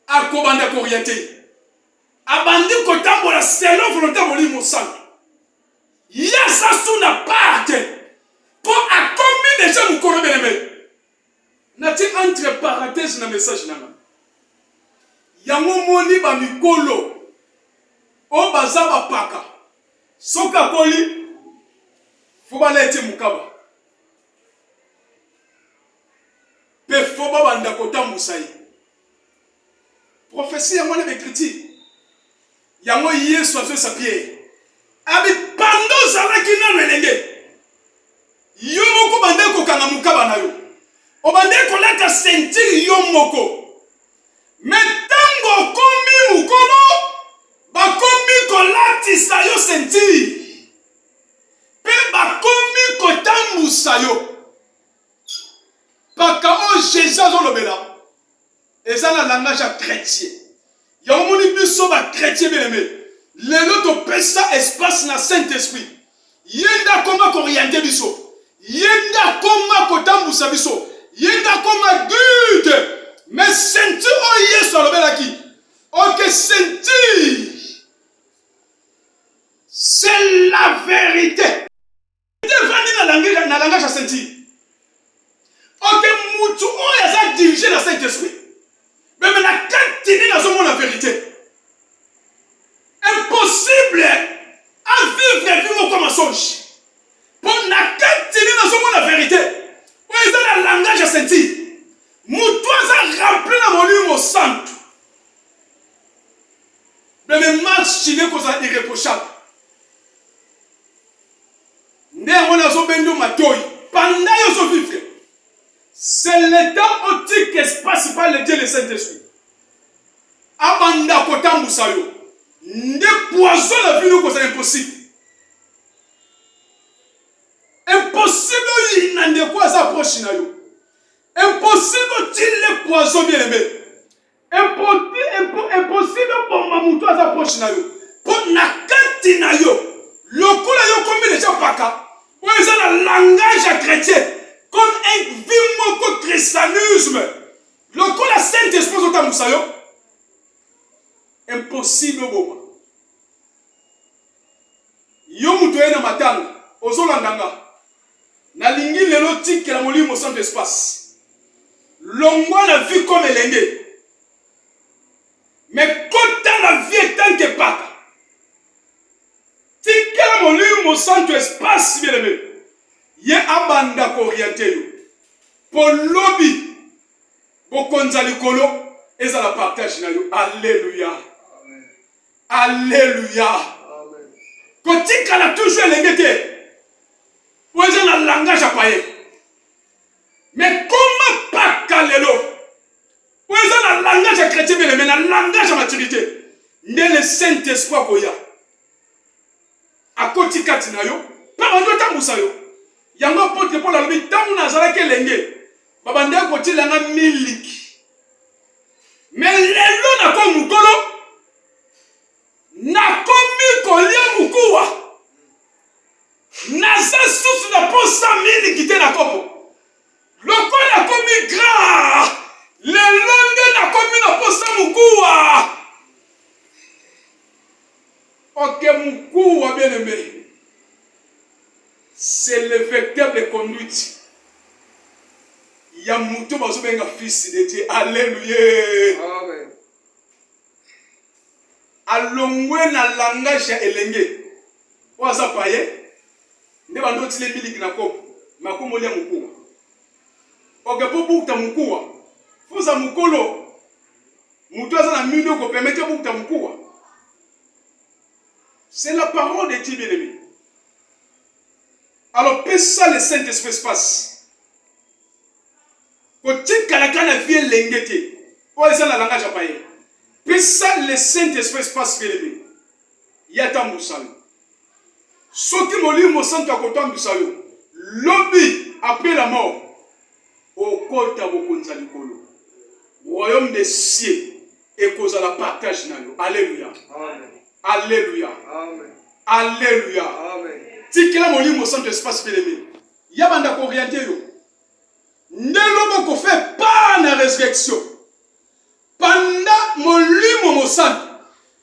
Akobanda orienté. Abandi kotambo la selon volonté molimo santo. Yasa suna parte pour accomplir déjà mon corps bien-aimé. Nati entre parenthèses na message nanga. Yango moni ba mikolo o bazaba paka. Soka koli faut ba lete mukaba. Pe faut ba banda kota musai. Prophétie yango na écrit. Yango Yesu azo sa Pierre. Abi pando zalaki na melenge. Yo moko bande ko kanga mukaba na yo. O bande ko lata sentir yo moko. Metango komi mukolo ba komi ko lati sa yo sentir. Pe ba komi ko tambusa yo. Paka o Jésus azolobela. Ezana langage chrétien. Yo moni biso ba chrétien bien-aimé. Lelo to pesa espace na Saint-Esprit. Yenda koma orienter biso. Yenda koma kotambusa biso. Yenda koma guide. Mais senti o Yesu alobelaki. Ok senti. C'est la vérité. Devant na langage à sentir. Ok mutu o yaza dirigé na Saint-Esprit. Mais na kantini na zomo la vérité. Impossible à vivre comme un songe. Pour la quantité de la vérité. Où est le langage à sentir? Moutois a rempli la volume au centre. Mais les marches chinois sont irréprochables. Néanmoins, nous avons besoin de matoi. Pendant que nous vivons, C'est l'état otique espace par le Dieu le Saint-Esprit. Abanda kotambusa yo. Nde poison la vie nous c'est impossible. Impossible il n'en quoi ça approche na yo. Impossible til le poison bien aimé. Impossible pour mamouto à approche na yo. Pour na kanti na yo. Lokola yo comme les gens paka. Ou ils ont un langage chrétien. Comme un vimoko christianisme. Lokola Saint-Esprit otambusa yo. Impossible bon. Yo muto ena matanga ozolandanga na lingi lelo tike la molimo centre espace longwa la vie comme elenge mais quand la vie tant que paka tike la molimo centre espace bien aimé ye abanda ko orienter yo pour lobby bokonza likolo eza la partage na yo. Alléluia. Alléluia. Quand tu as toujours l'engagé, vous avez un langage à payer. Mais comment pas calelo? Vous avez un langage à chrétien, mais un langage à maturité. N'est le Saint-Esprit koya. A côté katinayo, par un autre moussayo. Yango pote pour la lobby, tant na zala ke lenge. Babande côté langa milik. Mais lelo na ko mukolo. Nakomi kolia mukuwa. Naza susu na posa mini kite na kopo. Loko nakomi gra. Lelonde nakomi na posa mukuwa. Ok mukuwa bien aimé. C'est le vecteur de conduite. Ya muto bazo benga fils de Dieu. Alléluia. Amen. Alongwe na langage ya elenge waza paye nde bandoti le miliki na kopo makomo lia mukuwa ogepo bukta mukuwa fuza mukolo mutu aza na mino ko permettre bukta mukuwa. C'est la parole de Dieu bien-aimé. Alors que ça le Saint-Esprit se passe ko tika kana vie lengete o eza na langage ya paye. Puis ça, le Saint-Esprit se passe bien aimé. Yata Moussalo. Ce qui m'a dit, mon sang à côté de Moussalo. Lobby, après la mort, au côté de Bokonzalikolo. Royaume des cieux, et cause à la partage. Alléluia. Amen. Alléluia. Amen. Alléluia. Amen. Si que là, mon dit, mon sang se passe bien aimé. Yabanda ko orienté yo. Neloko ko fait pas na résurrection. Pendant mon limo mon sang,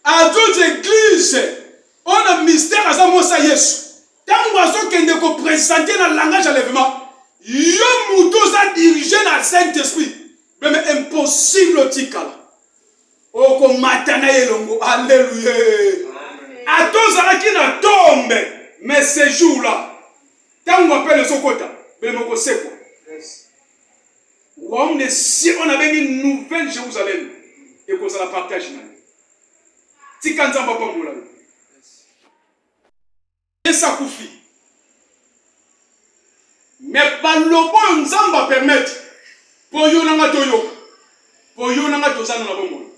à d'autres églises, on a mystère à ça, moi ça yes. Tant que kende ko présenter dans le langage enlèvement, yo moutos a dirigé dans le Saint-Esprit. Mais impossible au tikala. O ko matana yelongo, alléluia. À tous à qui na tombe, mais ces jours-là, tant qu'on appelle le Sokota, mais mon c'est quoi? Si on avait une nouvelle Jérusalem et qu'on la partage, si quand on va pas mourir, et ça koufi. Mais par le bon nous va permettre pour yonanga toyo, pour yonanga tozana na bon.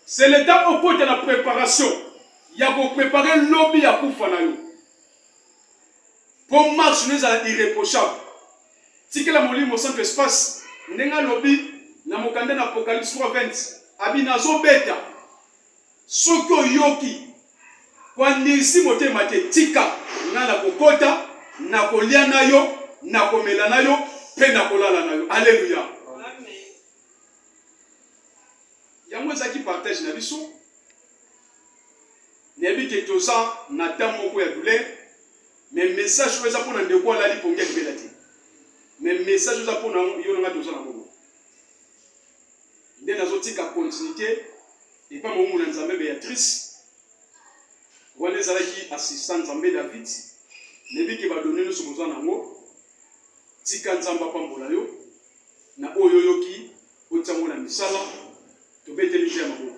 C'est l'état au côté de la préparation. Il y a pour préparer lobby à koufa na yo. Pour marche nous à irréprochable. Si que la molie mon centre espace. Nenga lobby na mokande na Apocalypse 3:20 abinazo beta soko yoki kwa nisi motema te tika na la kokota na kolia nayo na komela nayo pe na kolala nayo. Alléluia. Amen. Yango zaki partage na biso nebi ke toza na tamoko ya douleur mais message weza pona ndeko la li pongé belati. Mais message aux apôtres, il y a deux ans. Dès la continuité, et pas mon nom Nzambe Béatrice, ou les alaki assistant Nzambe David, nebi qui va donner nous besoin d'amo, tika Nzamba pambola yo, na oyoyoki, otango na misala, to bete lije mabo.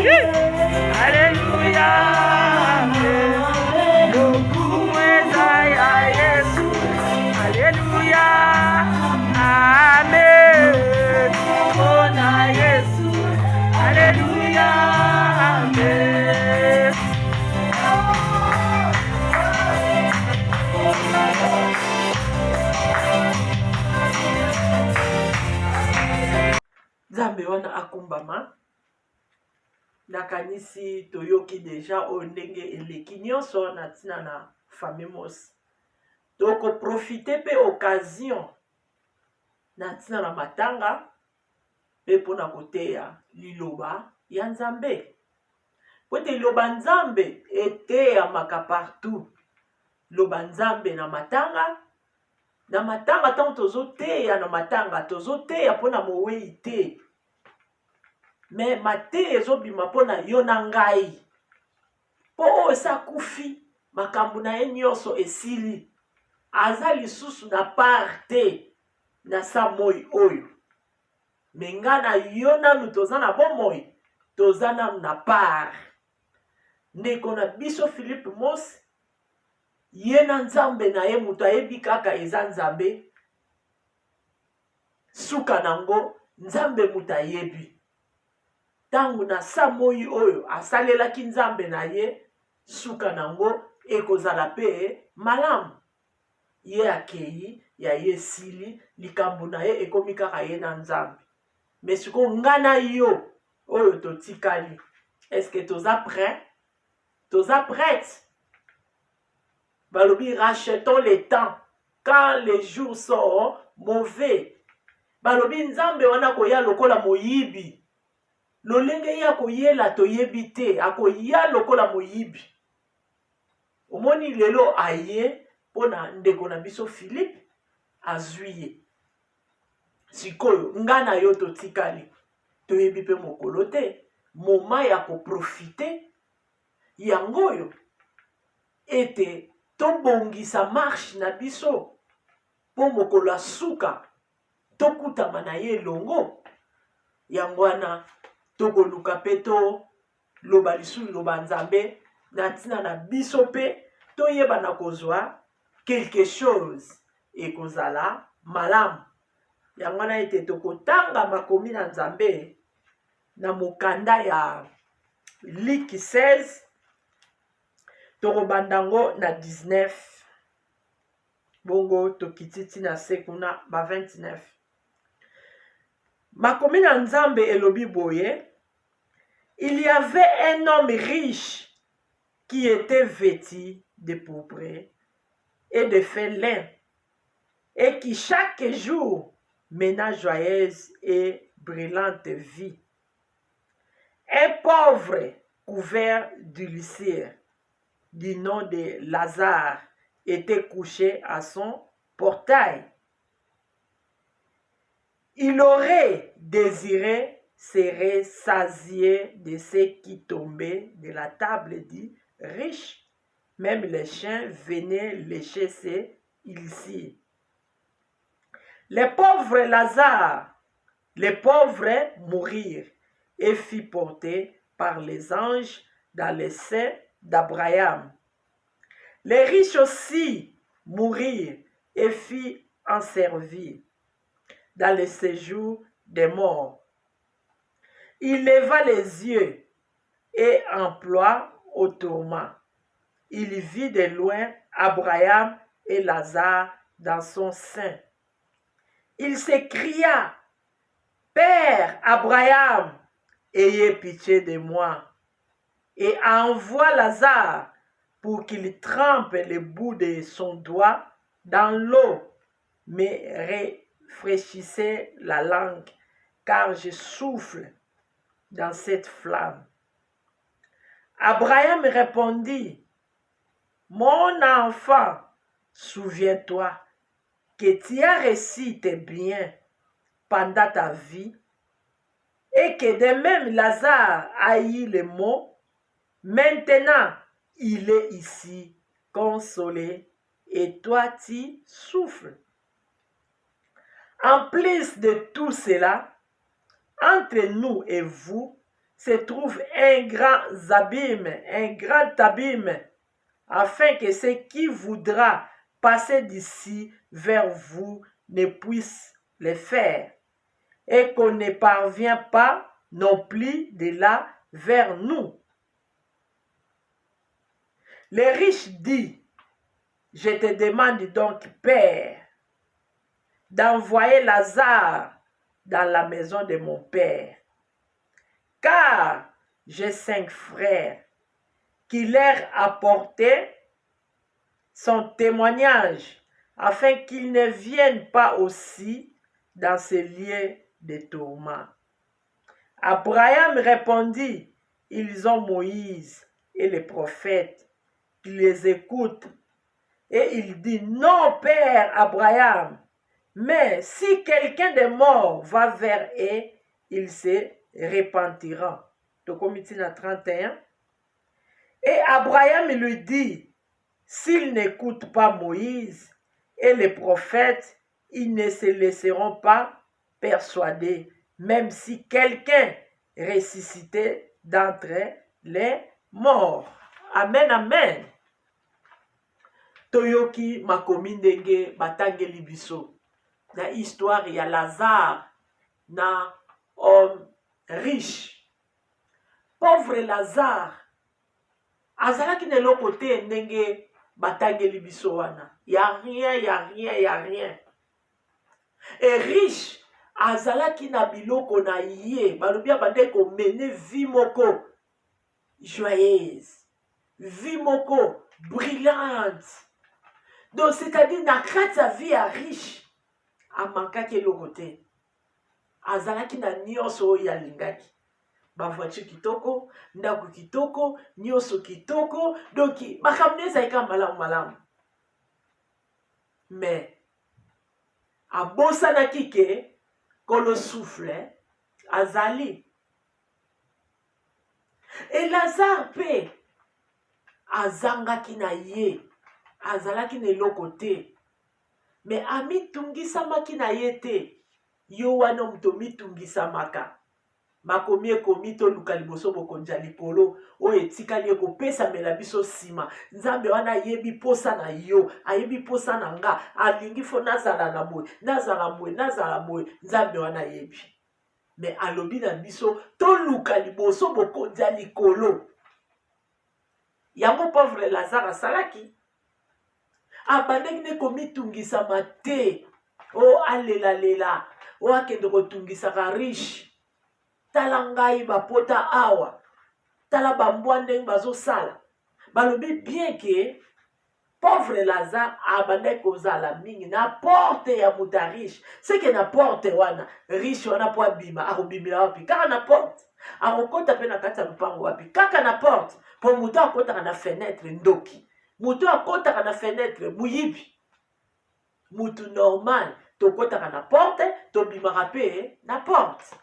Alléluia. Lukuweza ya Yesu. Alléluia. Amen. Ona Yesu. Alléluia. Amen. Nzambe wana akumbama. Nakanisi toyoki deja o ndenge eleki nyonso na tina na famemos. Toko profite pe occasion na tina na matanga pe pona koteya liloba ya Nzambe. Pote liloba Nzambe eteyamaka partout. Loba Nzambe na matanga tango tozoteya na matanga tozoteya pona mowei te. Me mate ezobima mpona yo na ngai. Po oyo esakufi makambo na ye nyonso esili. Aza lisusu na part te na sa moi oyo. Me nga na yo nanu toza na bomoi. Toza nanu na part. Ndeko na biso Philippe Mosi. Ye na Nzambe na ye mutu ayebi kaka eza Nzambe. Suka nango Nzambe mutu ayebi. Tangu na sa moi oyo asalelaki Nzambe na ye, suka nango ekozala pe malamu. Ye akei ya ye sili likambo na ye ekomi kaka ye na Nzambe. Mais siko nga na yo oyo totikali. Est-ce que toza prêt? Toza prête? Balobi rachetons le temps quand les jours sont mauvais. Balobi Nzambe wana koya lokola moyibi. Lolenge ya koyela toyebi te, akoya lokola moyibi. Omoni lelo aye pona ndeko na biso Philippe azwiye. Sikoyo nga na yo totikali. Toyebi pe mokolo te, moma ya koprofite yangoyo ete tobongisa marche na biso po mokolo asuka tokutama na ye longo. Yango wana tokoluka pe to loba lisu loba Nzambe na tina na biso pe toyeba na kozwa quelque chose ekozala malamu. Yango wana ete tokotanga makomi na Nzambe na mokanda ya Luc 16 tokobandango na 19 bongo tokititi na sekuna ba 29. Makomi na Nzambe elobi boye. Il y avait un homme riche qui était vêtu de pourpre et de fin lin et qui chaque jour mena joyeuse et brillante vie. Un pauvre couvert d'ulcère du nom de Lazare était couché à son portail. Il aurait désiré se rassasier de ce qui tombait de la table du riche. Même les chiens venaient lécher ses ulcères. Les pauvres Lazare, les pauvres mourirent et fut porté par les anges dans le sein d'Abraham. Les riches aussi mourirent et furent enservis dans le séjour des morts. Il leva les yeux et emploie au tourment. Il vit de loin Abraham et Lazare dans son sein. Il s'écria, Père Abraham, ayez pitié de moi, et envoie Lazare pour qu'il trempe le bout de son doigt dans l'eau, mais rafraîchissez la langue, car je souffle dans cette flamme. Abraham répondit, Mon enfant, souviens-toi que tu as reçu tes biens pendant ta vie et que de même Lazare a eu les maux. Maintenant, il est ici, consolé, et toi tu souffres. En plus de tout cela, entre nous et vous, se trouve un grand abîme, afin que ce qui voudra passer d'ici vers vous ne puisse le faire, et qu'on ne parvient pas non plus de là vers nous. Le riche dit, je te demande donc, Père, d'envoyer Lazare dans la maison de mon Père, car j'ai 5 frères, qui leur apportaient son témoignage, afin qu'ils ne viennent pas aussi dans ces lieux de tourment. Abraham répondit, ils ont Moïse et les prophètes qui les écoutent. Et il dit, non, Père Abraham, mais si quelqu'un de mort va vers eux, il se repentira. Tokomitina 31. Et Abraham lui dit, s'ils n'écoutent pas Moïse et les prophètes, ils ne se laisseront pas persuader, même si quelqu'un ressuscitait d'entre les morts. Amen, amen. Toyoki makomi ndenge batangeli biso na histoire ya Lazare na homme riche. Pauvre Lazare azalaki na eloko te ndenge batangeli biso wana. Ya rien. Et riche azalaki na biloko na ye, balobi abande ko mene vie moko joyeuse, vie moko brillante. Donc c'est-à-dire na kati ya vie ya riche amankaki eloko te. Azalaki na nyonso oyo alingaki. Bavoiture kitoko, ndako kitoko, nyonso kitoko, donc makambo ezalika malamu. Mais abosanaki ke kolo souffle azali. Et Lazare pe azangaki na ye, azalaki na eloko te. Mais amitungisamaki na ye te. Yo wana muto mitungisamaka. Makomi ekomi toluka liboso bokonzi ya likolo oyo etikali ekopesamela biso nsima. Nzambe wana ayebi posa na yo, ayebi posa na nga, alingi fo nazala na boye, nazala boye, nzambe wana ayebi. Mais alobi na biso toluka liboso bokonzi ya likolo. Yango pauvre Lazare asalaki. Abandaki ne komitungisama te. O alela, o akende kotungisaka riche. Tala ngai bapota awa, tala bambwa ndenge bazosala. Balobi bien que pauvre Lazare abandaki kozala mingi na porte ya muta riche. C'est que na porte wana riche wana po abima akobimela wapi? Kaka na porte. Akokota pe na kati ya lupango wapi? Kaka na porte. Po muta akotaka na fenêtre ndoki. Mutu akotaka na fenêtre muyibi. Mutu normal tokotaka na porte, tobimaka pe na porte.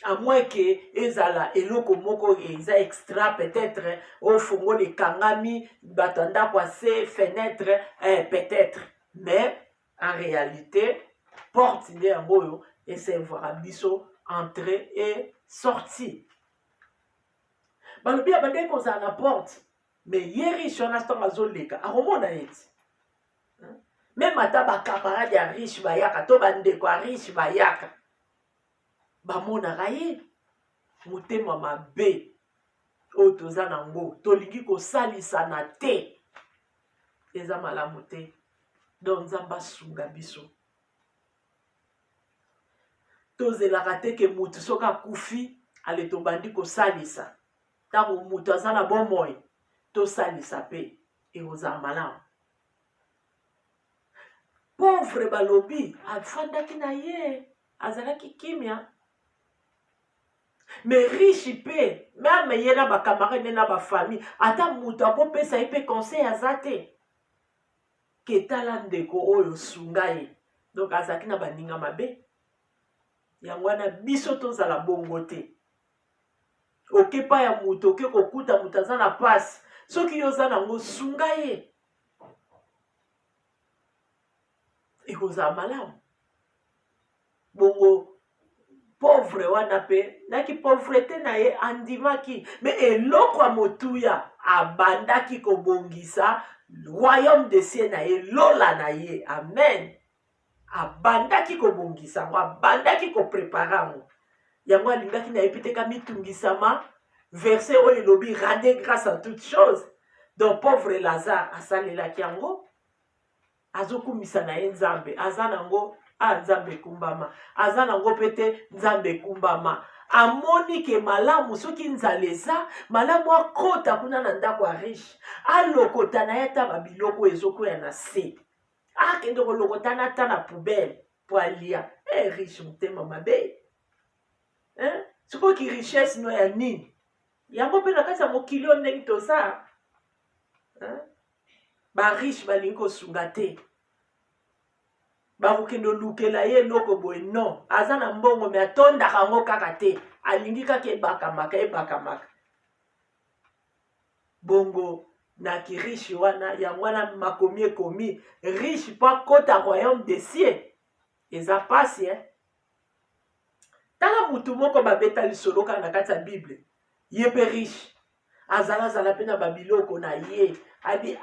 À moins que ezala eloko moko eza extra peut-être au fongo de kangami batanda kwa se fenêtre peut-être, mais en réalité porte nde yango et c'est voir biso entrer et sortir. Balobi abande kozala na porte mais ye riche wana stonga zoleka akomona eti même ata bakamarade ya riche bayaka to bandeko ya riche bayaka bamonaka ye motema mabe oyo toza nango tolingi kosalisa na te eza malamu te. Donc nzambe asunga biso tozelaka te ke mutu soki akufi ale tobandi kosalisa. Ntango mutu aza na bomoi tosalisa pe ekozala malamu. Pauvre balobi afandaki na ye azalaki kimia. Mais riche pe, même ye na bakamarade na bafamille, ata mutu akopesa ye pe conseil aza te. Ke tala ndeko oyo sunga ye. Donc azalaki na baninga mabe. Yango wana biso tozala bongo te. Okepa ya mutu oke kokuta mutu aza na pasi. Soki yo oza nango sunga ye. Ekozala malamu. Bongo pauvre wana pe naki pauvreté na ye andimaki mais eloko ya motuya abandaki kobongisa royaume de cieux na ye lola na ye amen abandaki kobongisa yango abandaki koprépare yango yango alingaki na ye mpe teka mitungisama verset oyo elobi rendez grâce à toute chose donc pauvre Lazare asalelaki yango azokumisa na ye nzambe aza nango nzambe ekumbama aza nango mpe te nzambe ekumbama amoni ke malamu soki nzala eza malamu akota kuna na ndako ya riche alokota na ye ata babiloko ezokwea na se akende kolokota na ata na poubele po alia riche motema mabe sikoki richesse no ya nini yango mpe na kati ya mokili oyo ndenge toza bariche balingi kosunga te bakokende olukela ye eloko boye non aza na mbongo me atondaka yango kaka te alingi kaka ebakamaka bongo naki riche wana yango wana makomi ekomi riche mpo akota royaume de cieux eza pasi tala mutu moko babeta lisolo kaka na kati ya bible ye mpe riche azala mpe na babiloko na ye abi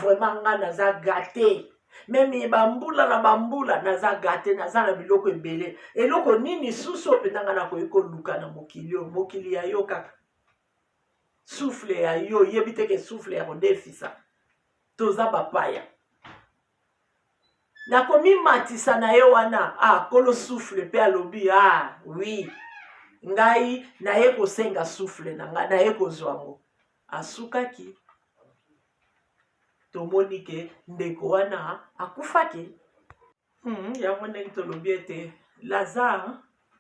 vraiment nga naza gate meme bambula na bambula naza gate naza na biloko ebele eloko nini susu oyo mpenza nga nakoki koluka na mokili oyo mokili ya yo kaka souffle ya yo yebi teke souffle ya kodefisa toza bapaya nakomimatisa na ye wana kolo souffle mpe alobi oui ngai naye kosenga souffle na ngai naye kozwa ngo asukaki tomoni ke ndeko wana akufaki yango ndenge tolobi ete Lazare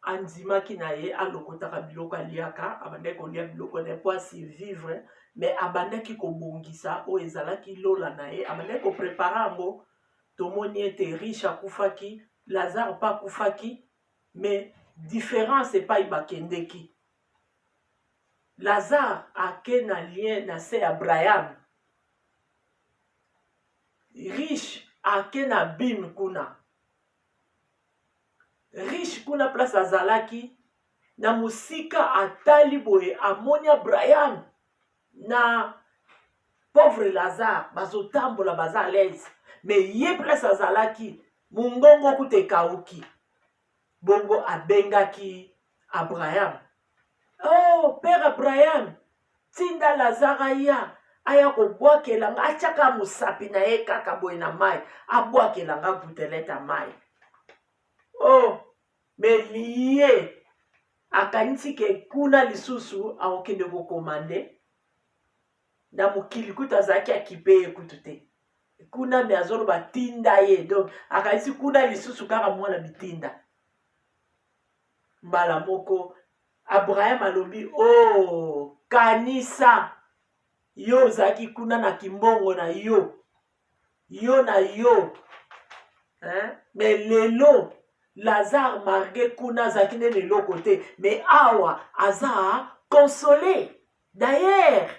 andimaki na ye alokotaka biloko aliaka abandaki kolia biloko na ye mpo asivivre mais abandaki kobongisa oyo ezalaki lola na ye abandaki koprépare yango tomoni ete riche akufaki Lazare mpe akufaki mais différence epai bakendeki Lazare ake na lien na se ya Abraham riche ake na bim kuna riche kuna place azalaki na mosika atali boye amoni Abraham na pauvre Lazare bazotambola baza à l'aise mais ye place azalaki mongongo kuta ekauki bongo abengaki Abraham père Abraham tinda Lazare aya kobwakela nga atiaka mosapi na ye kaka boye na mai abwakela nga butelete ya mai me liye akanisi ke kuna lisusu akokende kokomande na mokili kuta azalaki akipe ye kutu te kuna me azoloba tinda ye donc akanisi kuna lisusu kaka mwana bitinda mbala moko Abraham alobi kanisa yo ozalaki kuna na kimbongo na yo na yo me lelo Lazare marge kuna azalaki nene eloko te me awa aza consolé d'ailleurs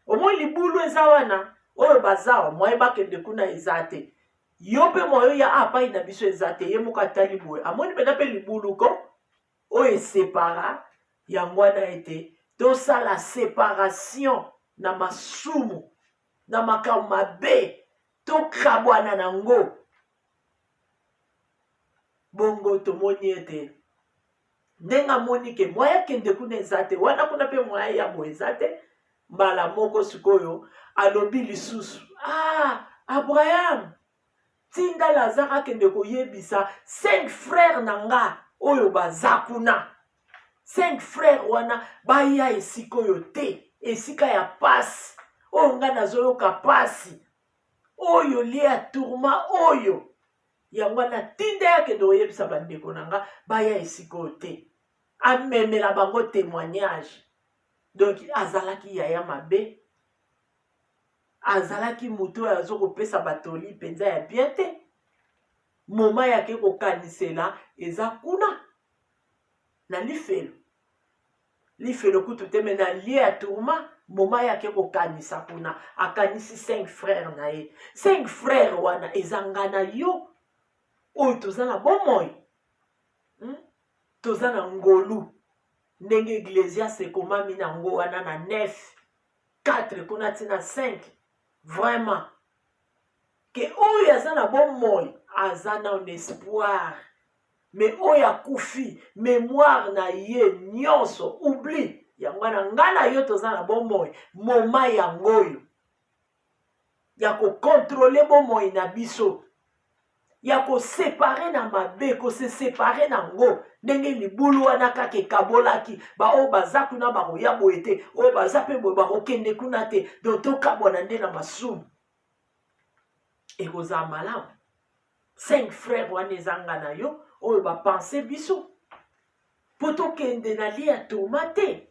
omoi libulu eza wana oyo baza mwaye bakende kuna eza te yo mpe mwayo ya apai na biso eza te ye moko atali boye amoni mpena mpe libulu ko oyo esepara yango wana ete tosala séparation na masumu na makambo mabe tokabwana nango bongo tomoni ete ndenge amoni ke mwaya kende kuna eza te wana kuna mpe mwaya ya boye eza te mbala moko sikoyo alobi lisusu Abraham tinda Lazare akende koyebisa 5 frères na nga oyo baza kuna 5 frères wana baya esika oyo te esika ya pasi oyo nga nazoyoka pasi oyo lie ya tourma oyo yango wana tinda yakende koyebisa bandeko na nga baya esika oyo te amemela bango témoignage donc azalaki yaya mabe azalaki moto oyo azokopesa batoli mpenza ya bien te moma yake kokanisela eza kuna na lifelo kutu te me na lie ya tourma moma yake kokanisa kuna akanisi 5 frères na ye 5 frères wana eza nga na yo oyo toza na bomoi toza na ngolu ndenge Ecclésiaste ekomami nango wana na 9 4 kuna tina 5 vraiment ke oyo aza na bomoi aza na un espoir mais oyo akufi mémoire na ye nyonso oubli yango wana nga na yo toza na bomoi moma yango oyo ya kokontrole bomoi na biso ya kosepare na mabe kosesepare nango ndenge libulu wana kaka ekabolaki baoyo baza kuna bakoya boye te oyo baza mpe boye bakokende kuna te donc tokabwana nde na masumu ekozala malamu 5 frère wana ezanga na yo oyo bapense biso mpo tokende na lia toma te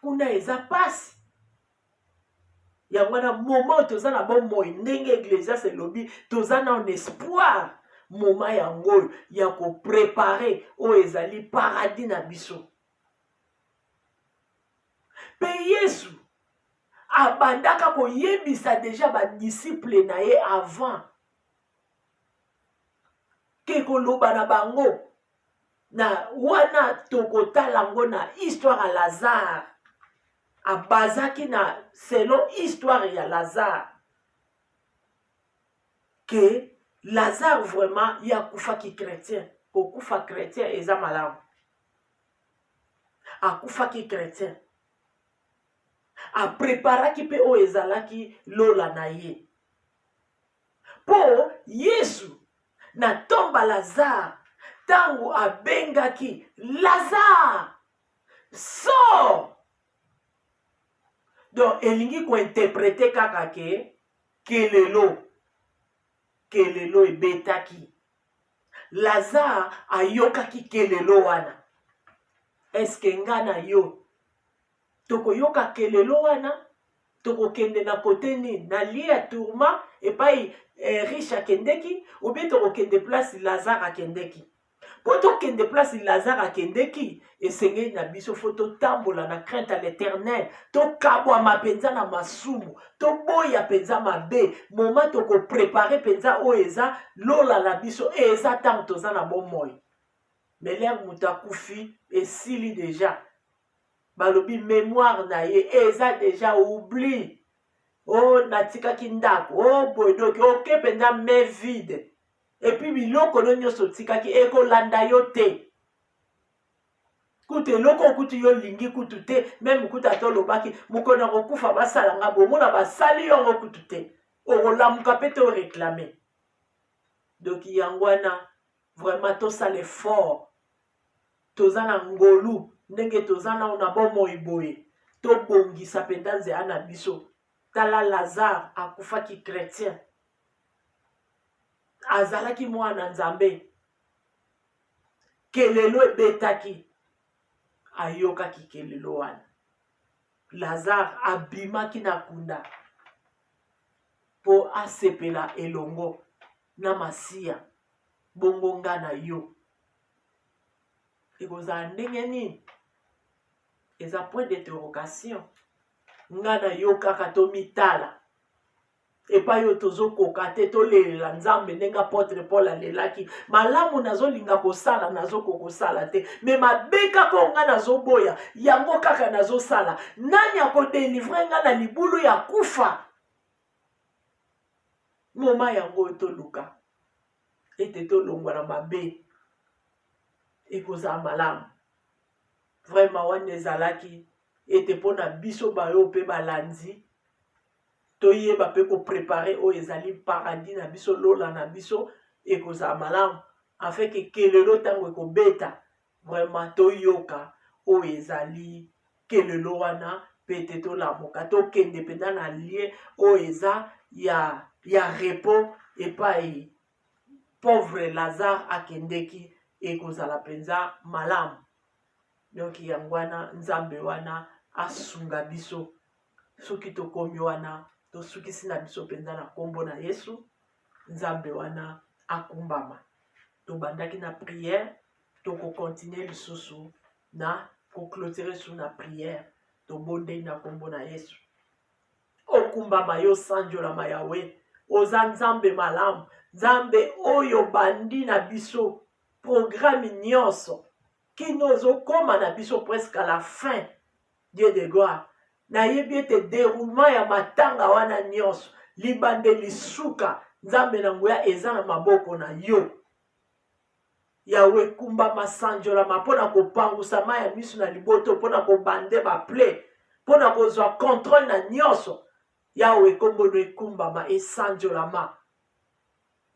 kuna eza pasi yango wana moma oyo toza na bomoi ndenge Ecclésiaste elobi toza na un espoir moma yango oyo ya koprepare oyo ezali paradis na biso mpe Yesu abandaka koyebisa deja badisiple na ye avant ke koloba na bango na wana tokotala yango na histoire ya Lazare abazaki na selon histoire ya Lazare que Lazare vraiment yakufaki chrétien kokufa chrétien eza malamu akufaki chrétien apreparaki mpe oyo ezalaki lola na ye mpo Yesu na tomba Lazare ntango abengaki Lazare sort donc elingi kointerprete kaka ke kelelo ebetaki Lazare ayokaki kelelo wana eske nga na yo tokoyoka kelelo wana tokokende na kote nini na lie ya tourma epai riche akendeki ou bien tokokende place Lazare akendeki mpo tokende place Lazare akendeki esengeli na biso fo totambola na crainte à l'éternel tokabwama mpenza na masumu toboya mpenza mabe moma tokoprepare mpenza oyo eza lola na biso eza ntango toza na bomoi melere moto akufi esili deja balobi mémoire na ye eza deja oubli o natikaki ndako o boyedoki oke mpenza main vide epuis biloko no nyonso otikaki ekolanda yo te kutu eloko okutu yo lingi kutu te meme kutu ata olobaki mokolo na kokufa basalanga bomona basali yango kutu te okolamuka mpe te oreklame donc yango wana vraiment tosala effort toza na ngolu ndenge toza nao na bomoi boye tobongisa mpenza nzela na biso tala Lazare akufaki chrétien azalaki mwana nzambe kelelo ebetaki ayokaki kelelo wana Lazare abimaki na kunda mpo asepela elongo na masiya bongo nga na yo ekozala ndenge nini eza point d'interrogation nga na yo kaka tomitala epai oyo tozokoka te tolelela nzambe ndenge apôtre Paul alelaki malamu nazolinga kosala nazokokosala te me mabe kaka oyo nga nazoboya yango kaka nazosala nani akodelivre nga na libulu ya kufa moma yango oyo toluka ete tolongwa na mabe ekozala malamu vraiment wana ezalaki ete mpona biso bayo mpe balandi toyeba mpe koprepare oyo ezali paradis na biso lola na biso ekozala malamu afin ke kelelo ntango ekobeta vraiment toyoka oyo ezali kelelo wana mpe ete tolamuka tokende mpenza na lie oyo eza ya repos epai pauvre Lazare akendeki ekozala mpenza malamu donc yango wana nzambe wana asunga biso soki tokomi wana tosukisi na biso mpenza na kombo na Yesu nzambe wana akumbama tobandaki na prière tokokontinue lisusu na koclôturer sur na prière tobondei na kombo na Yesu okumbama yo sanjolama yawe oza nzambe malamu nzambe oyo bandi na biso programme nyonso kino ozokoma na biso presque à la fin. Dieu de gloire. Nayebi ete déroulement ya matanga wana nyonso libande lisuka nzambe na nguya eza na maboko na yo. Yawe kumba masanjolama mpona kopangusama ya miso na liboto mpona kobande baple mpona kozwa contrôle na nyonso. Yawe kombono ekumbama esanjolama.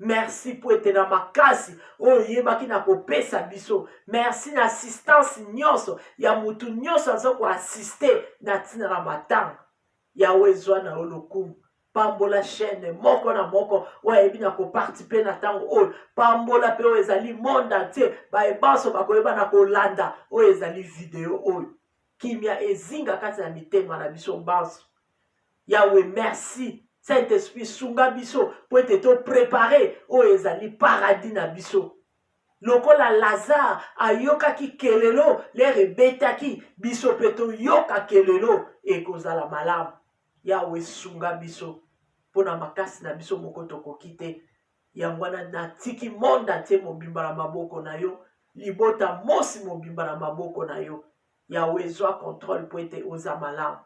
Merci pour ete na makasi oyo yebaki na kopesa biso. Merci na assistance nyonso ya mutu nyonso aza koasiste na ntina na matanga. Yawe zwa na yo lokumu. Pambola chaîne moko na moko oyo ayebi na koparticipe na ntango oyo. Pambola mpe oyo ezali monde entier bayebanso bakoyeba na kolanda oyo ezali video oyo. Kimia ezinga kati na mitema na biso banso. Yawe merci. Saint-Esprit sunga biso po ete to préparé oyo ezali paradis na biso. Lokola Lazare ayokaki kelelo lere betaki biso pe toyoka kelelo ekozala malamu. Yawe sunga biso mpona makasi na biso moko tokoki te. Yango wana natiki monde entier mobimba na maboko na yo. Libota mosi mobimba na maboko na yo. Yawe zwa contrôle po ete oza malamu.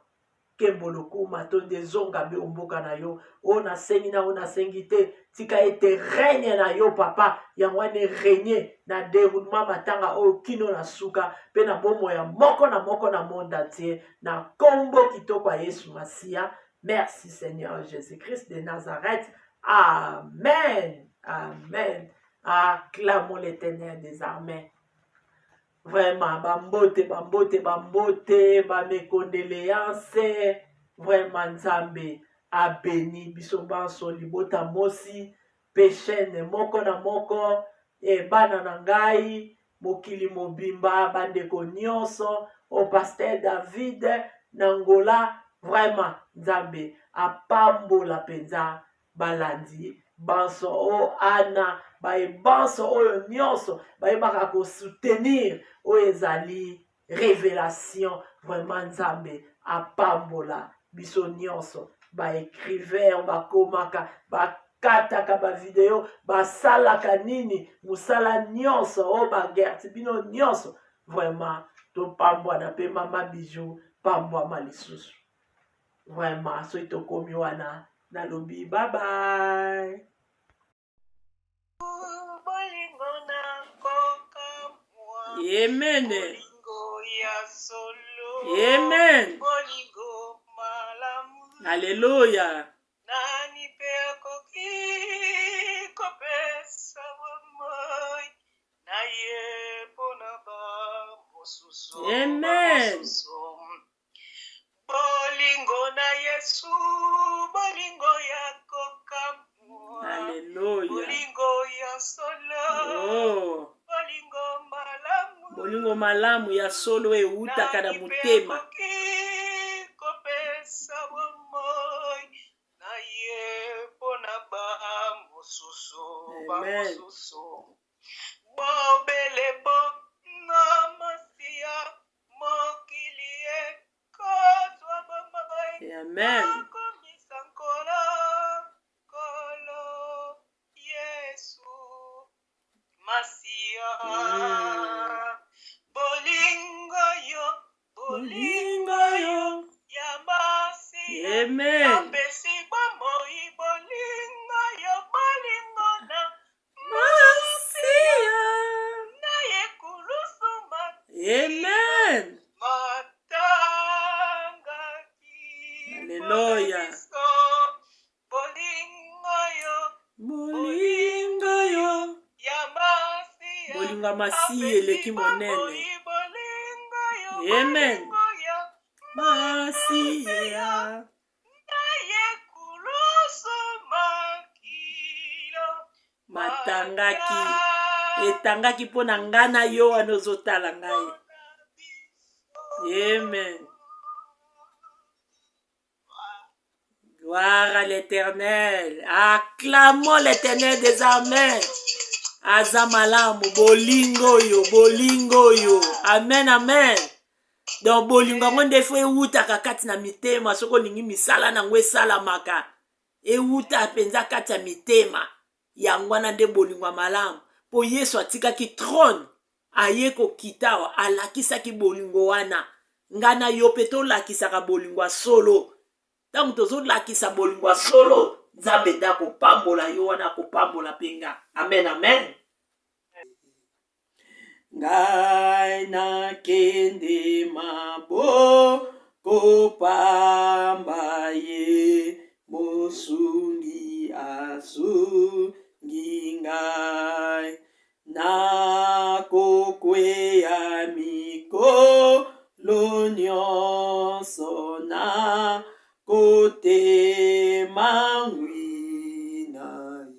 Kemboloku matonde zonga be omboka na yo. Ona sengi na ona sengi te. Tika ete règne na yo papa. Yangwane règne na déroulement matanga o kino na suka. Pe na bomo ya moko na monde entier. Na kombo kitoko ya Yesu Masia. Merci Seigneur Jésus-Christ de Nazareth. Amen. Amen. Acclamons l'Éternel des armées. Vraiment, bambote, bamekondoléances. Vraiment, Nzambe a béni biso banso libota mosi, péchene moko na moko, e bana na ngai, mokili mobimba, bandeko nyonso, au pasteur David, Nangola, vraiment, Nzambe a pambola penza balandi, banso o Ana, banso oyo nyonso, bayebaka ko soutenir oyo ezali révélation. Vraiment Nzambe apambola biso nyonso. Écrivain bakomaka bakataka video basalaka nini musala nyonso o bagerti bino nyonso. Vraiment topambwana pe mama Bijou pambwama lisusu. Vraiment soki tokomi wana nalobi bye bye. Amen. Amen. Alléluia. Amen. Alléluia. Oh. Bolingo malamu ya solo eutaka na mutema. Amen. Amen. Amen. Amen. Alléluia. Bolinga masi eleki monene. Amen. Masiya. Matangaki. Etangaki pona ngana yo anozotala ngai. Amen. Gloire à l'Éternel. Acclamons l'Éternel des armées. Azamalamu bolingo yo. Amen, amen. Donc bolingo ngonde fo euta kati na mitema soko lingi misala na ngwe sala maka. Euta penza kati ya mitema. Yangwana nde bolingo malamu. Po Yesu atika ki trône aye kokita awa alakisaki bolingo wana ngana yo mpe tolakisaka bolingo ya solo ntango tozolakisa bolingo ya solo nzambe nde akopambola yo wana akopambola mpe nga amen amen. Ngai nakende maboko pamba ye mosungi asungi ngai nakokweya mikolo nyonso na kotema ngwi na ye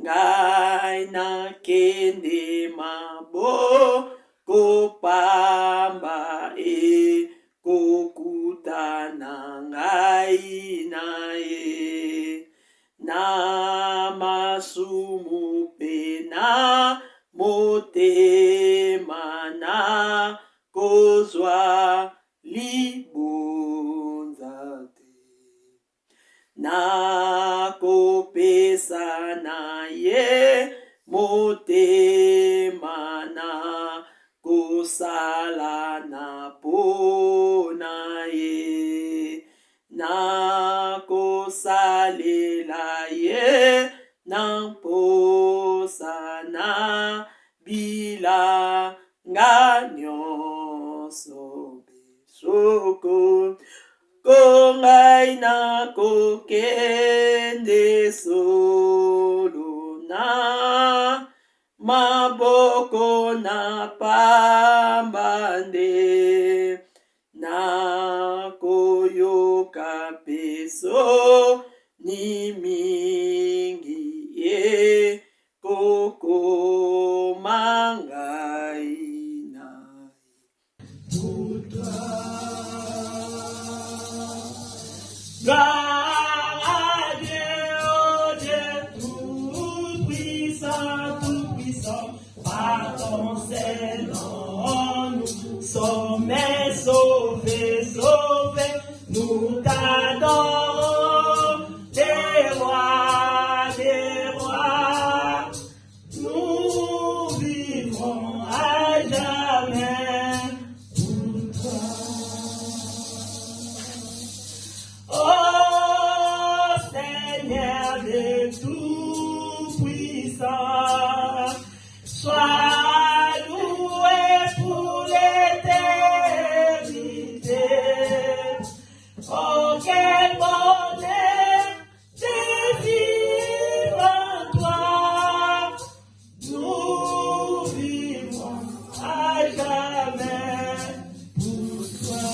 ngai nakende maboko pamba kokutana ngai na ye na masumu mpe na motema na kozwa libonza te na kopesa na ye motema na kosala na pona ye na kosalela ye na mposa na bilanga nyonso besoko ko ngai nakokende solo na maboko na pamba nde nakoyoka peso ni mingi ye kokoma ngai na gloire à Dieu, oh Dieu tout-puissant, par ton Seigneur, nous sommes sauvés, nous t'adorons, des rois, nous vivrons à jamais pour toi. Oh Seigneur de tout-puissant, sois loué pour l'éternité. Oh quel bonheur de vivre en toi, nous vivrons à jamais pour toi.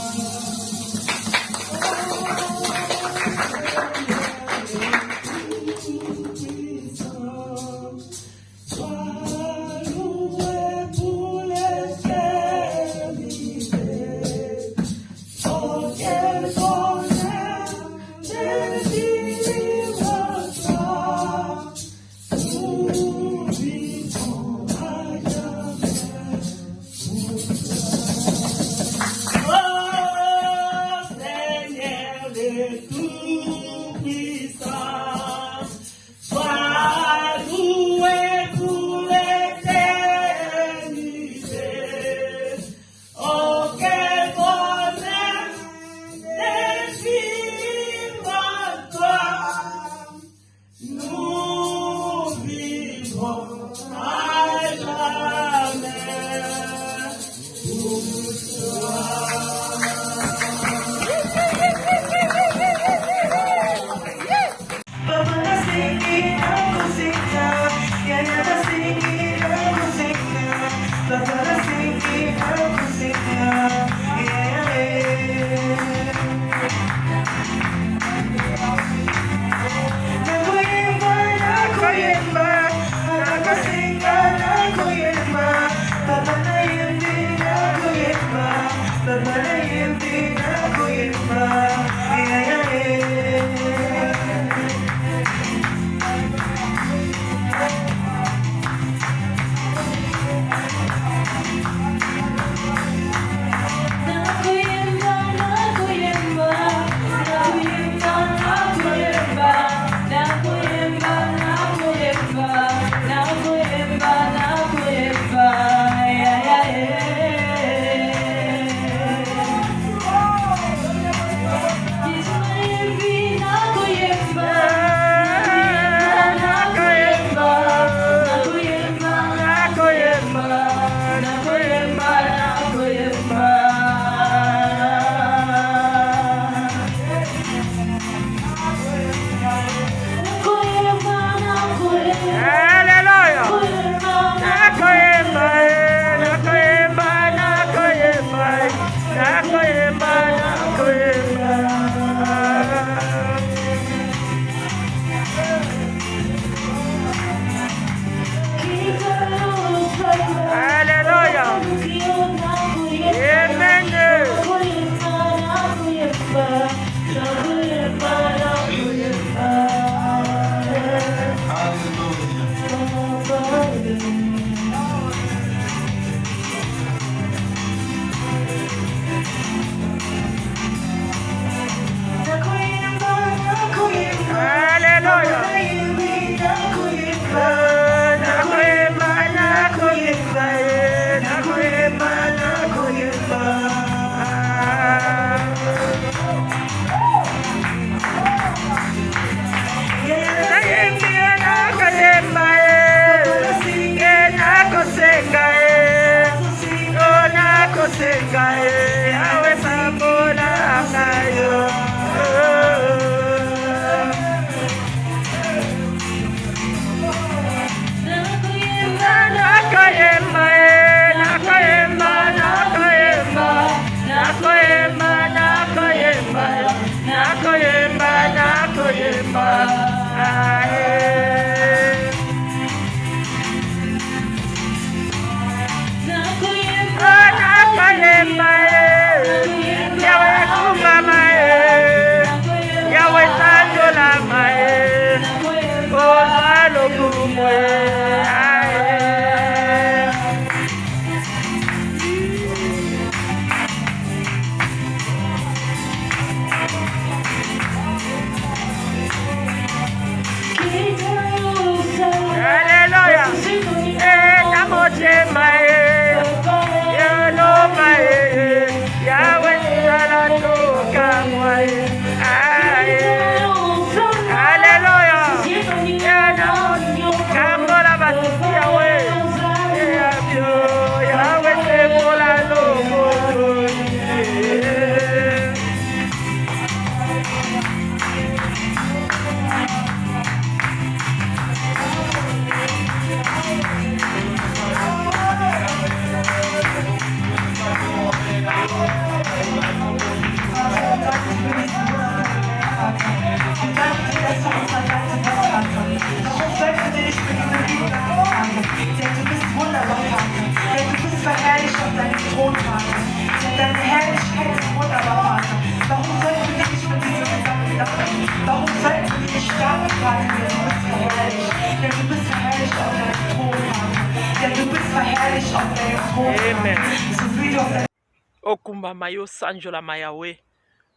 Okumba mayo sanjola mayawe.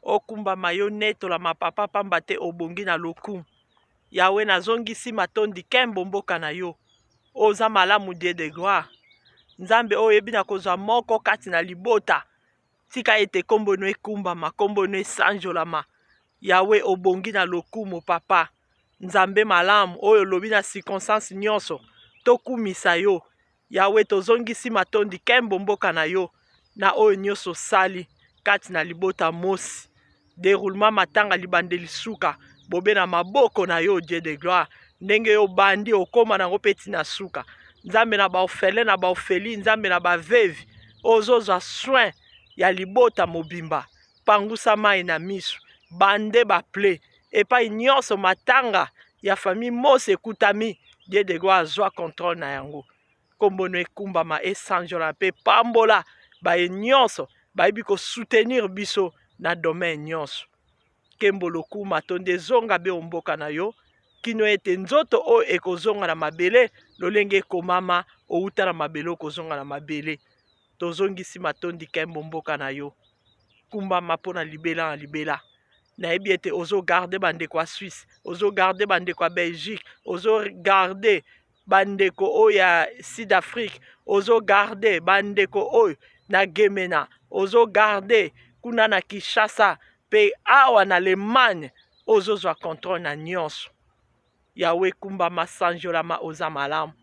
Okumba mayo netola mapapa pamba te obongi na lokumu. Yawe nazongisi matondi kembo mboka na yo. Oza malamu Dieu de gloire. Nzambe oyebi na kozwa moko kati na libota. Tika ete kombo no ekumbama, kombo no esanjolama. Yawe obongi na lokumu papa. Nzambe malamu oyo lobi na circonstance nyonso. Tokumisa yo. Yawe tozongisi matondi kembo mboka na yo. Na oyo nyonso sali kati na libota mosi. Déroulement matanga libandeli suka. Bobe na maboko na yo Dieu de gloire. Ndenge yo bandi okoma na ngopeti na suka. Nzambe na ba ofele na ba ofeli. Nzambe na ba vevi. Ozozwa soin ya libota mobimba. Pangusa mai na misu. Bande ba ple. Epai nyonso matanga ya famille mosi ekutami. Dieu de gloire zwa contrôle na yango. Kombono ekumbama esanjola pe pambola. Baye nyonso. Bayebi ko soutenir biso na domaine nyonso. Kembo loku matonde zonga be omboka na yo. Kino ete nzoto o ekozonga na mabele. Lolenge komama outa na mabele okozonga na mabele. Tozongisi matondi kembo mboka na yo. Kumba mapona libela na libela. Nayebi ete ozo garde bandeko a Suisse. Ozo garde bandeko a Belgique. Ozo garde bandeko o ya Sud-Afrique. Ozo garde bandeko o na Gemena. Ozo garde kuna na Kinshasa. Pe awa na Allemagne. Ozo zwa contrôle na nyonso. Yawe kumba masanjola ma oza malamu.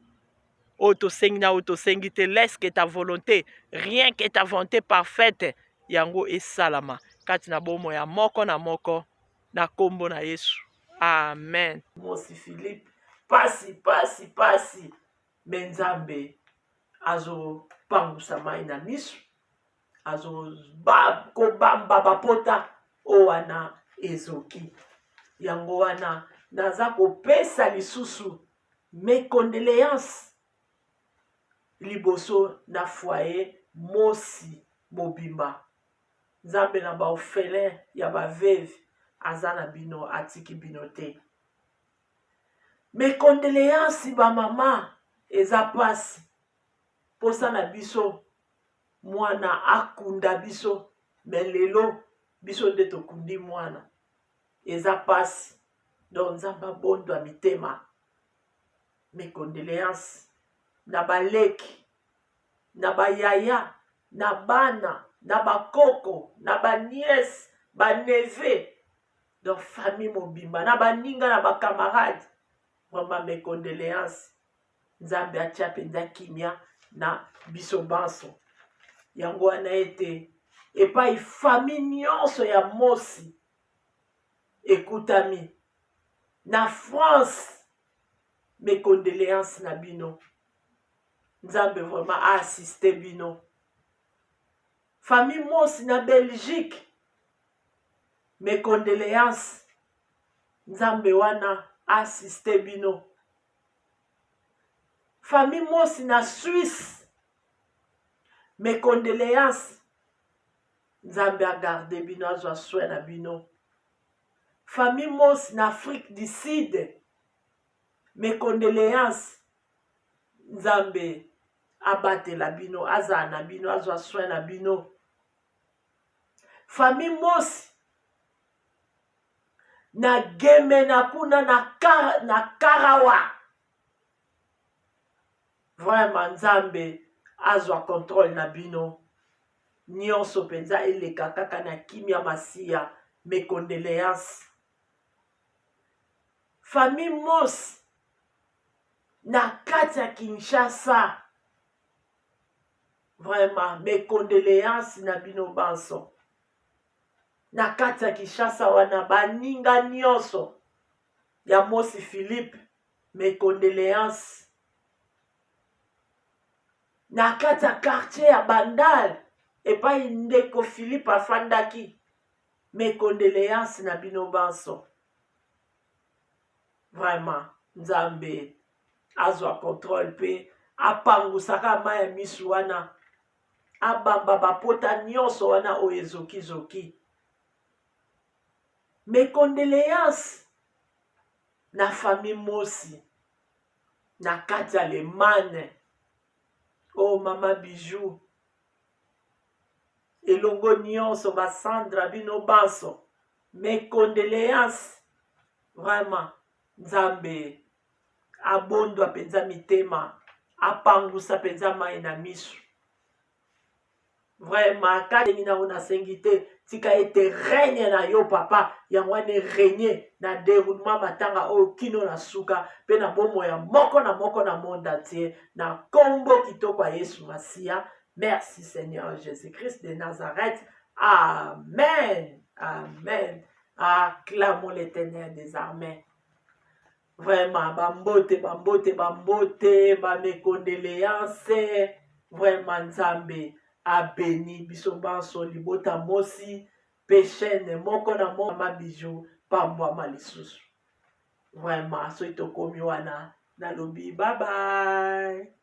Oto sengi na oto sengi te laisse que ta volonté. Rien que ta volonté parfaite. Yango esalama. Kati na bomo ya moko na moko. Na kombo na Yesu. Amen. Mosi Philippe. Pasi. Benzambe. Azo pangusa mai na misu. Azo kobamba bapota. Owana ezoki. Yango wana. Naza kopesa lisusu. Mes condoléances. Liboso na foyer. Mosi mobimba. Nzambe na ba ofele ya ba veve. Azana bino atiki bino te. Mes condoléances ba mama. Eza pasi. Posa na biso. Mwana akunda biso. Melelo. Biso nde tokundi mwana. Eza pasi. Donc nzamba bondo a mitema. Mes condoléances. Na ba leki. Na ba yaya. Na bana. Na ba koko. Na ba nièce. Ba neve. Donc famille mobimba. Na ba ninga na ba camarade. Vraiment mes condoléances. Nzambe atia penza kimia na biso banso. Yango wana ete epai famille nyonso ya mosi ekutami. Na France, mes condoléances na bino. Nzambe vraiment a assisté bino. Famille mosi na Belgique, mes condoléances. Nzambe wana a assisté bino. Famille mosi na Suisse, mes condoléances. Nzambe a gardé bino, azwa soin na bino. Famille mosi na Afrique du Sud, mes condoléances nzambe abatela bino azala na bino azwa soin na bino famille mosi na geme na kuna na karawa vraiment nzambe azwa contrôle na bino nyonso mpenza eleka kaka na kimia masiya mes condoléances famille mosi na kati ya Kinshasa vraiment mes condoléances na bino banso na kati ya Kinshasa wana baninga nyonso ya Mosi Philippe mes condoléances na kati ya quartier ya Bandal epai ndeko Philippe afandaki mes condoléances na bino banso vraiment nzambe azwa contrôle pe apangusaka mai ya misu wana abamba bapota nyonso wana oyo ezokizoki mes condoléances na famille mosi na kati ya Allemagne oh mama Bijou elongo nyonso basandra bino banso mes condoléances vraiment nzambe abondwa penza mitema apangusa penza mai na misu vraiment kati na una sengite tika ete règne na yo papa yango ane régner na déroulement matanga o kino na suka pe na bomo ya moko na monde entier na kombo kitoko ya Yesu Masiya. Merci Seigneur Jésus-Christ de Nazareth. Amen. Amen. Acclamons l'Éternel des armées. Vraiment, bambote, mes condoléances. Vraiment, Nzambe a béni biso banso libota mosi péchene moko na mama Bijou pambwa malisusu. Vraiment, so itokomi wana nalobi bye bye.